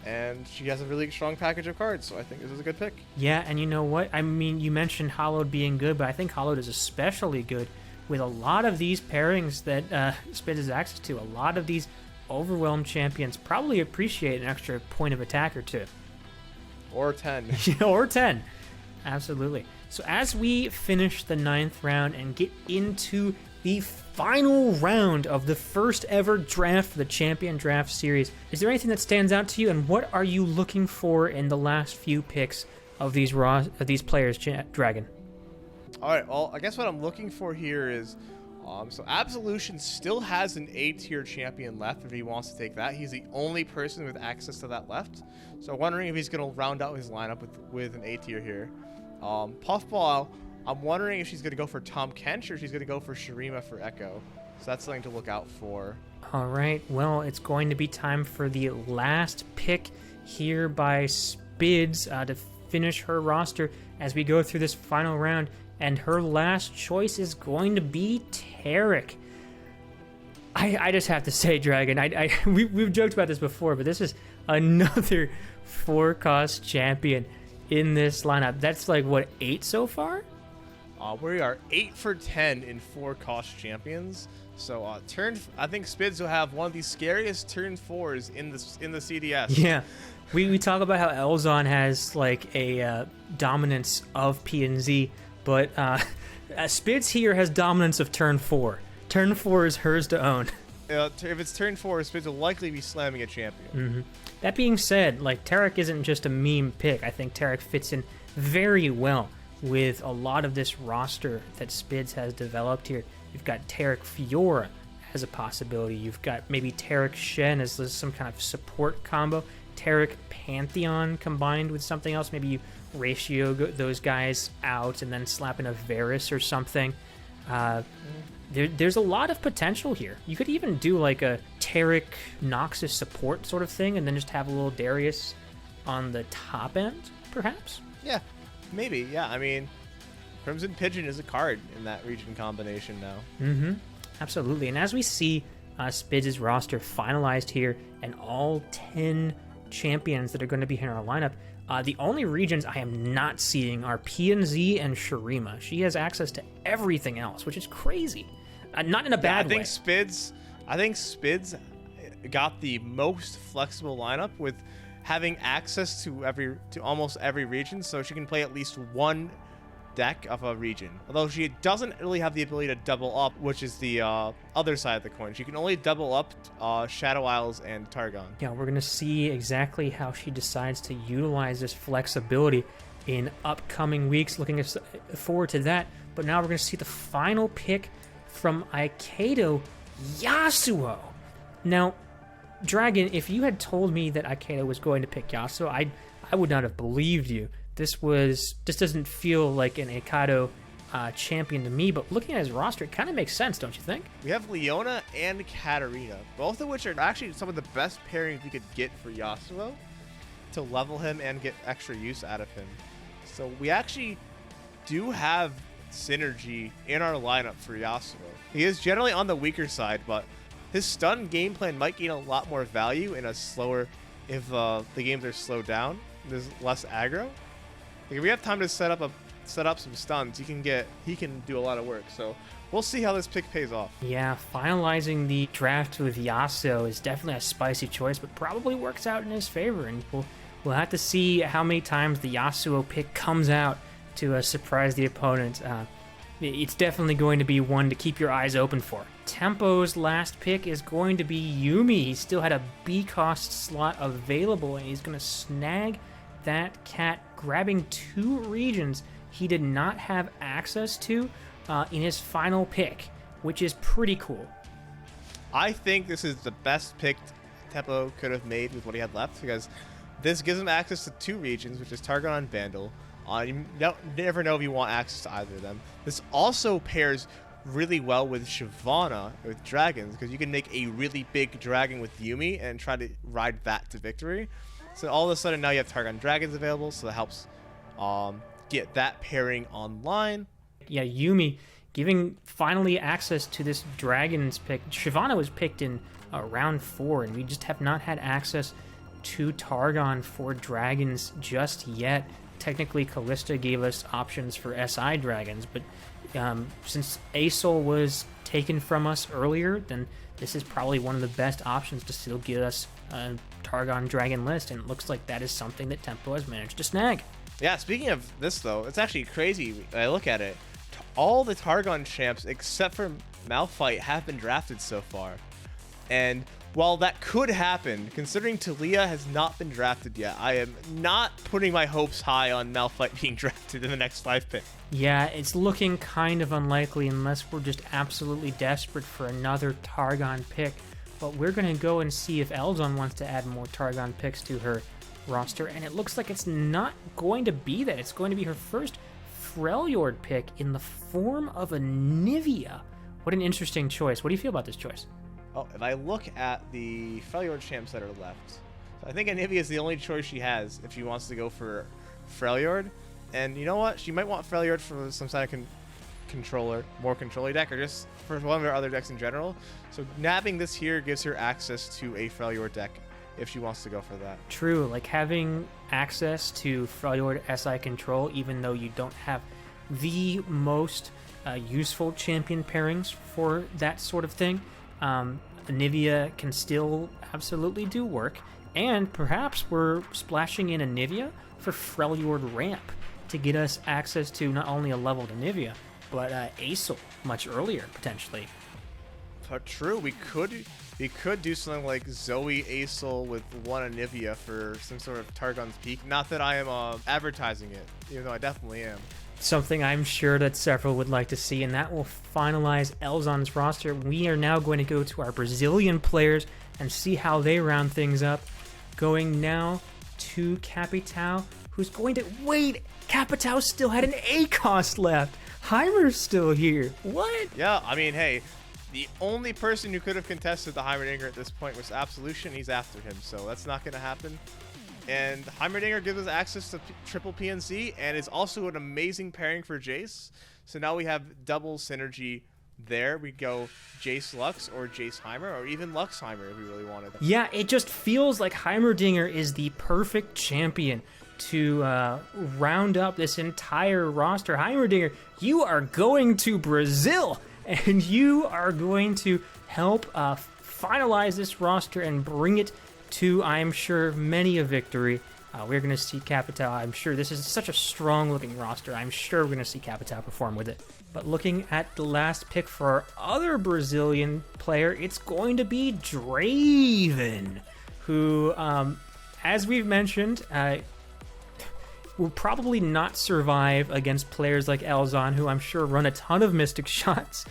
and she has a really strong package of cards, so I think this is a good pick. Yeah, and you know what? I mean, you mentioned Hollowed being good, but I think Hollowed is especially good with a lot of these pairings that Spid has access to. A lot of these Overwhelmed champions probably appreciate an extra point of attack or two. Or 10. Or 10. Absolutely. So as we finish the 9th round and get into the final round of the first ever draft for the Champion Draft Series, is there anything that stands out to you, and what are you looking for in the last few picks of these players, Dragon? All right, well, I guess what I'm looking for here is, so Absolution still has an A-tier champion left if he wants to take that. He's the only person with access to that left. So wondering if he's going to round out his lineup with an A-tier here. Puffball, I'm wondering if she's going to go for Tom Kench or she's going to go for Shurima for Echo. So that's something to look out for. All right, well, it's going to be time for the last pick here by Spids to finish her roster as we go through this final round. And her last choice is going to be Taric. I just have to say, Dragon, we've joked about this before, but this is another 4-cost champion in this lineup. That's like, what, 8 so far? We are 8 for 10 in 4-cost champions. So I think Spids will have one of the scariest turn 4s in the CDS. Yeah. We talk about how Elzon has like a dominance of P&Z, but Spids here has dominance of turn 4. Turn 4 is hers to own. If it's turn 4, Spids will likely be slamming a champion. Mm-hmm. That being said, like, Taric isn't just a meme pick. I think Taric fits in very well with a lot of this roster that Spids has developed here. You've got Taric Fiora as a possibility. You've got maybe Taric Shen as some kind of support combo. Taric Pantheon combined with something else. Maybe you ratio those guys out and then slap in a Varus or something. There's a lot of potential here. You could even do like a Taric Noxus support sort of thing and then just have a little Darius on the top end, perhaps? Yeah, maybe. Yeah, I mean, Crimson Pigeon is a card in that region combination now. Mm-hmm. Absolutely. And as we see Spids' roster finalized here and all 10 champions that are going to be in our lineup, the only regions I am not seeing are P&Z and Shurima. She has access to everything else, which is crazy. Not in a bad way. I think Spids got the most flexible lineup with having access to almost every region, so she can play at least one deck of a region. Although she doesn't really have the ability to double up, which is the other side of the coin. She can only double up Shadow Isles and Targon. Yeah, we're going to see exactly how she decides to utilize this flexibility in upcoming weeks. Looking forward to that. But now we're going to see the final pick from Aikido, Yasuo. Now, Dragon, if you had told me that Aikido was going to pick Yasuo, I would not have believed you. This doesn't feel like an Aikido champion to me, but looking at his roster, it kind of makes sense, don't you think? We have Leona and Katarina, both of which are actually some of the best pairings we could get for Yasuo to level him and get extra use out of him. So we actually do have synergy in our lineup for Yasuo. He is generally on the weaker side, but his stun game plan might gain a lot more value in a slower, if the games are slowed down, there's less aggro. Like if we have time to set up some stuns, he can do a lot of work. So we'll see how this pick pays off. Yeah, finalizing the draft with Yasuo is definitely a spicy choice, but probably works out in his favor, and we'll have to see how many times the Yasuo pick comes out to surprise the opponent. It's definitely going to be one to keep your eyes open for. Tempo's last pick is going to be Yuumi. He still had a B-cost slot available, and he's going to snag that cat, grabbing 2 regions he did not have access to in his final pick, which is pretty cool. I think this is the best pick Tempo could have made with what he had left, because this gives him access to 2 regions, which is Targon and Vandal. You never know if you want access to either of them. This also pairs really well with Shyvana, with dragons, because you can make a really big dragon with Yuumi and try to ride that to victory. So all of a sudden now you have Targon dragons available, so that helps get that pairing online. Yeah, Yuumi giving finally access to this dragons pick. Shyvana was picked in round 4, and we just have not had access to Targon for dragons just yet. Technically, Callista gave us options for SI dragons, but since Asol was taken from us earlier, then this is probably one of the best options to still get us a Targon dragon list, and it looks like that is something that Tempo has managed to snag. Yeah, speaking of this though, it's actually crazy. I look at it. All the Targon champs except for Malphite have been drafted so far. And while that could happen, considering Talia has not been drafted yet, I am not putting my hopes high on Malphite being drafted in the next 5 picks. Yeah, it's looking kind of unlikely unless we're just absolutely desperate for another Targon pick. But we're going to go and see if Elzon wants to add more Targon picks to her roster, and it looks like it's not going to be that. It's going to be her first Freljord pick in the form of a Nivea. What an interesting choice. What do you feel about this choice? Oh, if I look at the Freljord champs that are left, so I think Anivia is the only choice she has if she wants to go for Freljord. And you know what? She might want Freljord for some side of more controller deck, or just for one of her other decks in general. So nabbing this here gives her access to a Freljord deck if she wants to go for that. True, like having access to Freljord SI control, even though you don't have the most useful champion pairings for that sort of thing. Anivia can still absolutely do work, and perhaps we're splashing in Anivia for Freljord ramp to get us access to not only a leveled Anivia, but Asol much earlier, potentially. True, we could do something like Zoe Asol with one Anivia for some sort of Targon's Peak. Not that I am advertising it, even though I definitely am. Something I'm sure that several would like to see, and that will finalize Elzon's roster. We are now going to go to our Brazilian players and see how they round things up. Going now to Capitão, who's going to... Wait! Capitão still had an A-cost left! Heimer's still here! What? Yeah, I mean, hey, the only person who could have contested the Heimerdinger at this point was Absolution. He's after him, so that's not going to happen. And Heimerdinger gives us access to triple PNC, and is also an amazing pairing for Jace. So now we have double synergy there. We go Jace Lux or Jace Heimer, or even Lux Heimer if we really wanted. Yeah, it just feels like Heimerdinger is the perfect champion to round up this entire roster. Heimerdinger, you are going to Brazil, and you are going to help finalize this roster and bring it to, I'm sure, many a victory. We're going to see Capitao. I'm sure this is such a strong-looking roster. I'm sure we're going to see Capitao perform with it. But looking at the last pick for our other Brazilian player, it's going to be Draven, who, as we've mentioned, will probably not survive against players like Elzon, who I'm sure run a ton of Mystic shots.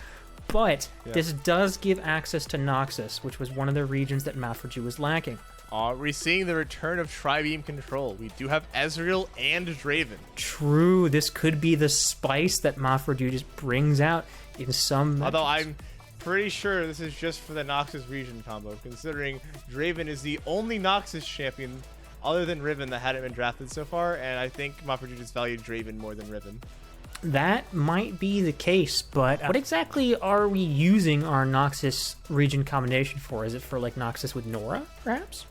But this does give access to Noxus, which was one of the regions that Mafraju was lacking. We're seeing the return of Tri-Beam control. We do have Ezreal and Draven. True, this could be the spice that Mafraju just brings out in some Although matches. I'm pretty sure this is just for the Noxus region combo, considering Draven is the only Noxus champion other than Riven that hadn't been drafted so far, and I think Mafraju just valued Draven more than Riven. That might be the case, but what exactly are we using our Noxus region combination for? Is it for like Noxus with Nora, perhaps?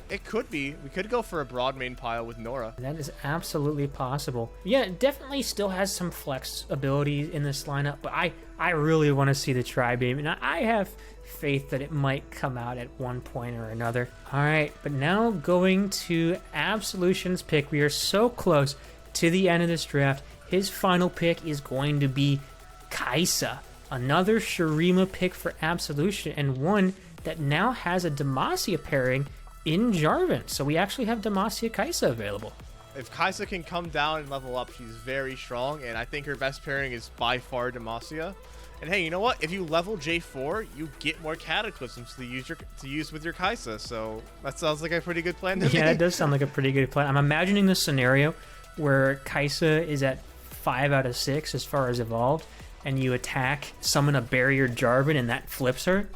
It could be. We could go for a broad main pile with Nora. That is absolutely possible. Yeah, it definitely still has some flex ability in this lineup, but I really want to see the Tri-Beam, and I have faith that it might come out at one point or another. All right, but now going to Absolution's pick. We are so close to the end of this draft. His final pick is going to be Kai'Sa, another Shurima pick for Absolution, and one that now has a Demacia pairing in Jarvan. So we actually have Demacia Kai'Sa available. If Kai'Sa can come down and level up, she's very strong, and I think her best pairing is by far Demacia. And hey, you know what? If you level J4, you get more Cataclysms to use with your Kai'Sa, so that sounds like a pretty good plan to me. Yeah, it does sound like a pretty good plan. I'm imagining this scenario where Kai'Sa is at 5 out of 6 as far as evolved, and you attack, summon a barrier Jarvan, and that flips her,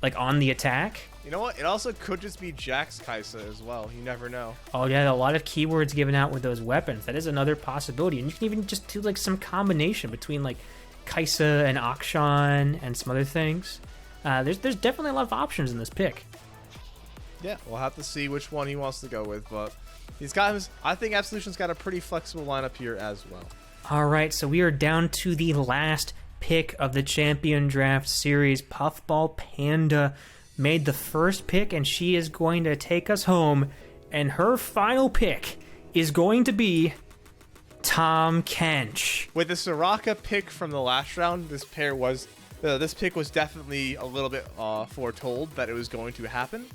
like on the attack. You know what? It also could just be Jack's Kai'Sa as well. You never know. Oh yeah, a lot of keywords given out with those weapons. That is another possibility. And you can even just do like some combination between like Kai'Sa and Akshan and some other things. There's definitely a lot of options in this pick. Yeah, we'll have to see which one he wants to go with, but he's got his, I think Absolution's got a pretty flexible lineup here as well. All right, so we are down to the last pick of the Champion Draft Series. Puffball Panda made the first pick, and she is going to take us home, and her final pick is going to be Tahm Kench. With the Soraka pick from the last round, this pick was definitely a little bit foretold that it was going to happen.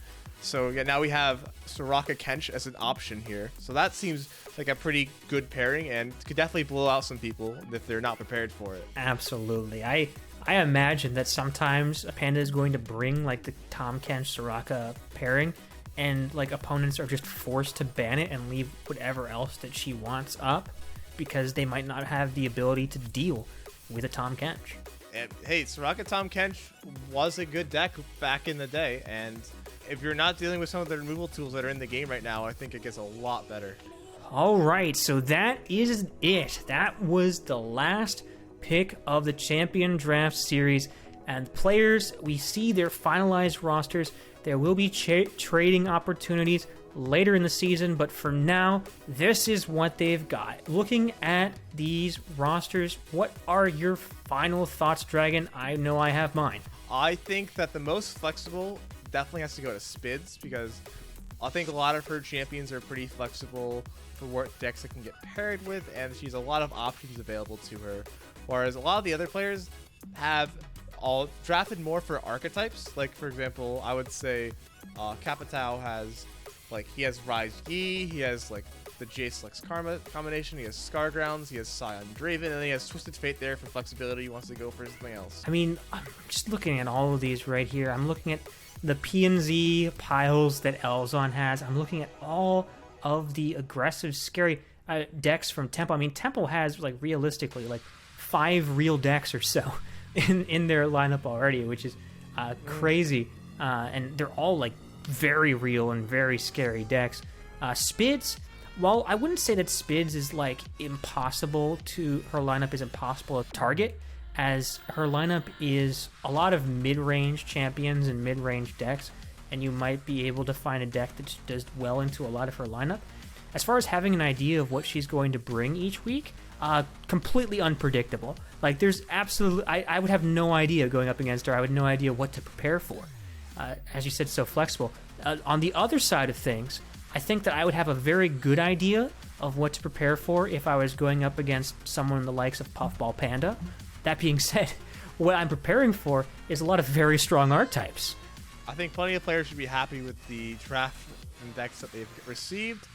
So yeah, now we have Soraka Kench as an option here. So that seems like a pretty good pairing and could definitely blow out some people if they're not prepared for it. Absolutely. I imagine that sometimes a Panda is going to bring like the Tahm Kench Soraka pairing, and like opponents are just forced to ban it and leave whatever else that she wants up because they might not have the ability to deal with a Tahm Kench. And hey, Soraka Tahm Kench was a good deck back in the day, and if you're not dealing with some of the removal tools that are in the game right now, I think it gets a lot better. All right, so that is it. That was the last pick of the Champion Draft Series, and players, we see their finalized rosters. There will be trading opportunities later in the season, but for now, this is what they've got. Looking at these rosters, what are your final thoughts, Dragon? I know I have mine. I think that the most flexible definitely has to go to Spids, because I think a lot of her champions are pretty flexible for what decks it can get paired with, and she's a lot of options available to her. Whereas a lot of the other players have all drafted more for archetypes. Like, for example, I would say Capitao has, like, he has Rise Yi, he has, like, the Jace Lex Karma combination, he has Scargrounds, he has Scion Draven, and then he has Twisted Fate there for flexibility. He wants to go for something else. I mean, I'm just looking at all of these right here. I'm looking at the P&Z piles that Elzon has. I'm looking at all of the aggressive, scary decks from Temple. I mean, Temple has, like, realistically, like, 5 real decks or so in their lineup already, which is crazy. And they're all, like, very real and very scary decks. Spids, well, I wouldn't say that Spids is, like, impossible to... Her lineup is impossible to target, as her lineup is a lot of mid-range champions and mid-range decks, and you might be able to find a deck that does well into a lot of her lineup. As far as having an idea of what she's going to bring each week, completely unpredictable. Like, there's absolutely... I would have no idea going up against her. I would have no idea what to prepare for. as you said, so flexible. On the other side of things, I think that I would have a very good idea of what to prepare for if I was going up against someone the likes of Puffball Panda. That being said, what I'm preparing for is a lot of very strong art types. I think plenty of players should be happy with the draft index that they've received,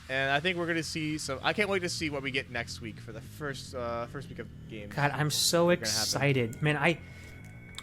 and I think we're going to see some. I can't wait to see what we get next week for the first week of games. God, I'm so excited, man.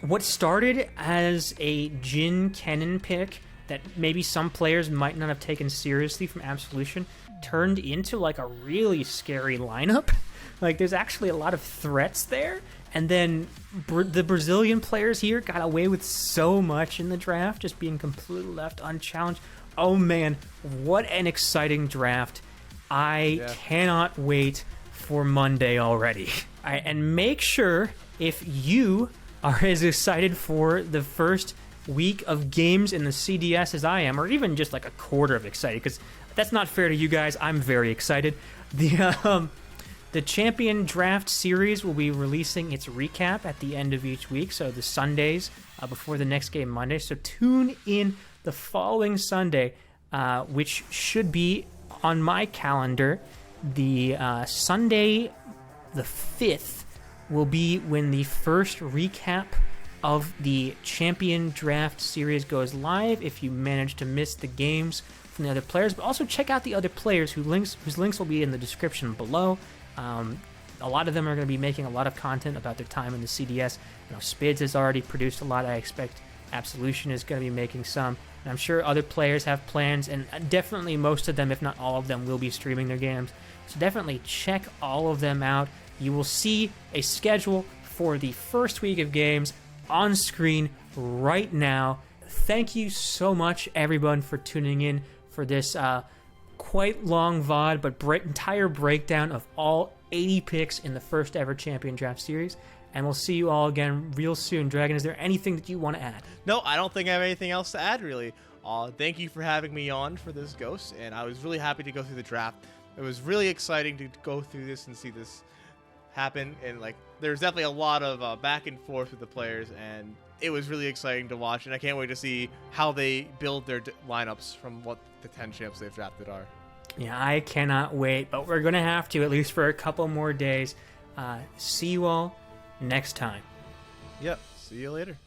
What started as a Jin Kennen pick that maybe some players might not have taken seriously from Absolution turned into like a really scary lineup. Like, there's actually a lot of threats there. And then the Brazilian players here got away with so much in the draft, just being completely left unchallenged. Oh man, what an exciting draft. I cannot wait for Monday already. And make sure, if you are as excited for the first week of games in the CDS as I am, or even just like a quarter of excited, because that's not fair to you guys. I'm very excited. The Champion Draft Series will be releasing its recap at the end of each week, so the Sundays before the next game Monday. So tune in the following Sunday, which should be on my calendar. The Sunday the 5th will be when the first recap of the Champion Draft Series goes live, if you manage to miss the games from the other players. But also check out the other players whose links will be in the description below. A lot of them are going to be making a lot of content about their time in the CDS. Spids has already produced a lot. I expect Absolution is going to be making some. And I'm sure other players have plans, and definitely most of them, if not all of them, will be streaming their games. So definitely check all of them out. You will see a schedule for the first week of games on screen right now. Thank you so much, everyone, for tuning in for this quite long VOD, but entire breakdown of all 80 picks in the first ever Champion Draft Series. And we'll see you all again real soon. Dragon, is there anything that you want to add? No, I don't think I have anything else to add, really. Thank you for having me on for this Ghost, and I was really happy to go through the draft. It was really exciting to go through this and see this happen, and there's definitely a lot of back and forth with the players, and it was really exciting to watch, and I can't wait to see how they build their lineups from what the 10 champs they've drafted are. Yeah, I cannot wait, but we're going to have to, at least for a couple more days. See you all next time. Yep, see you later.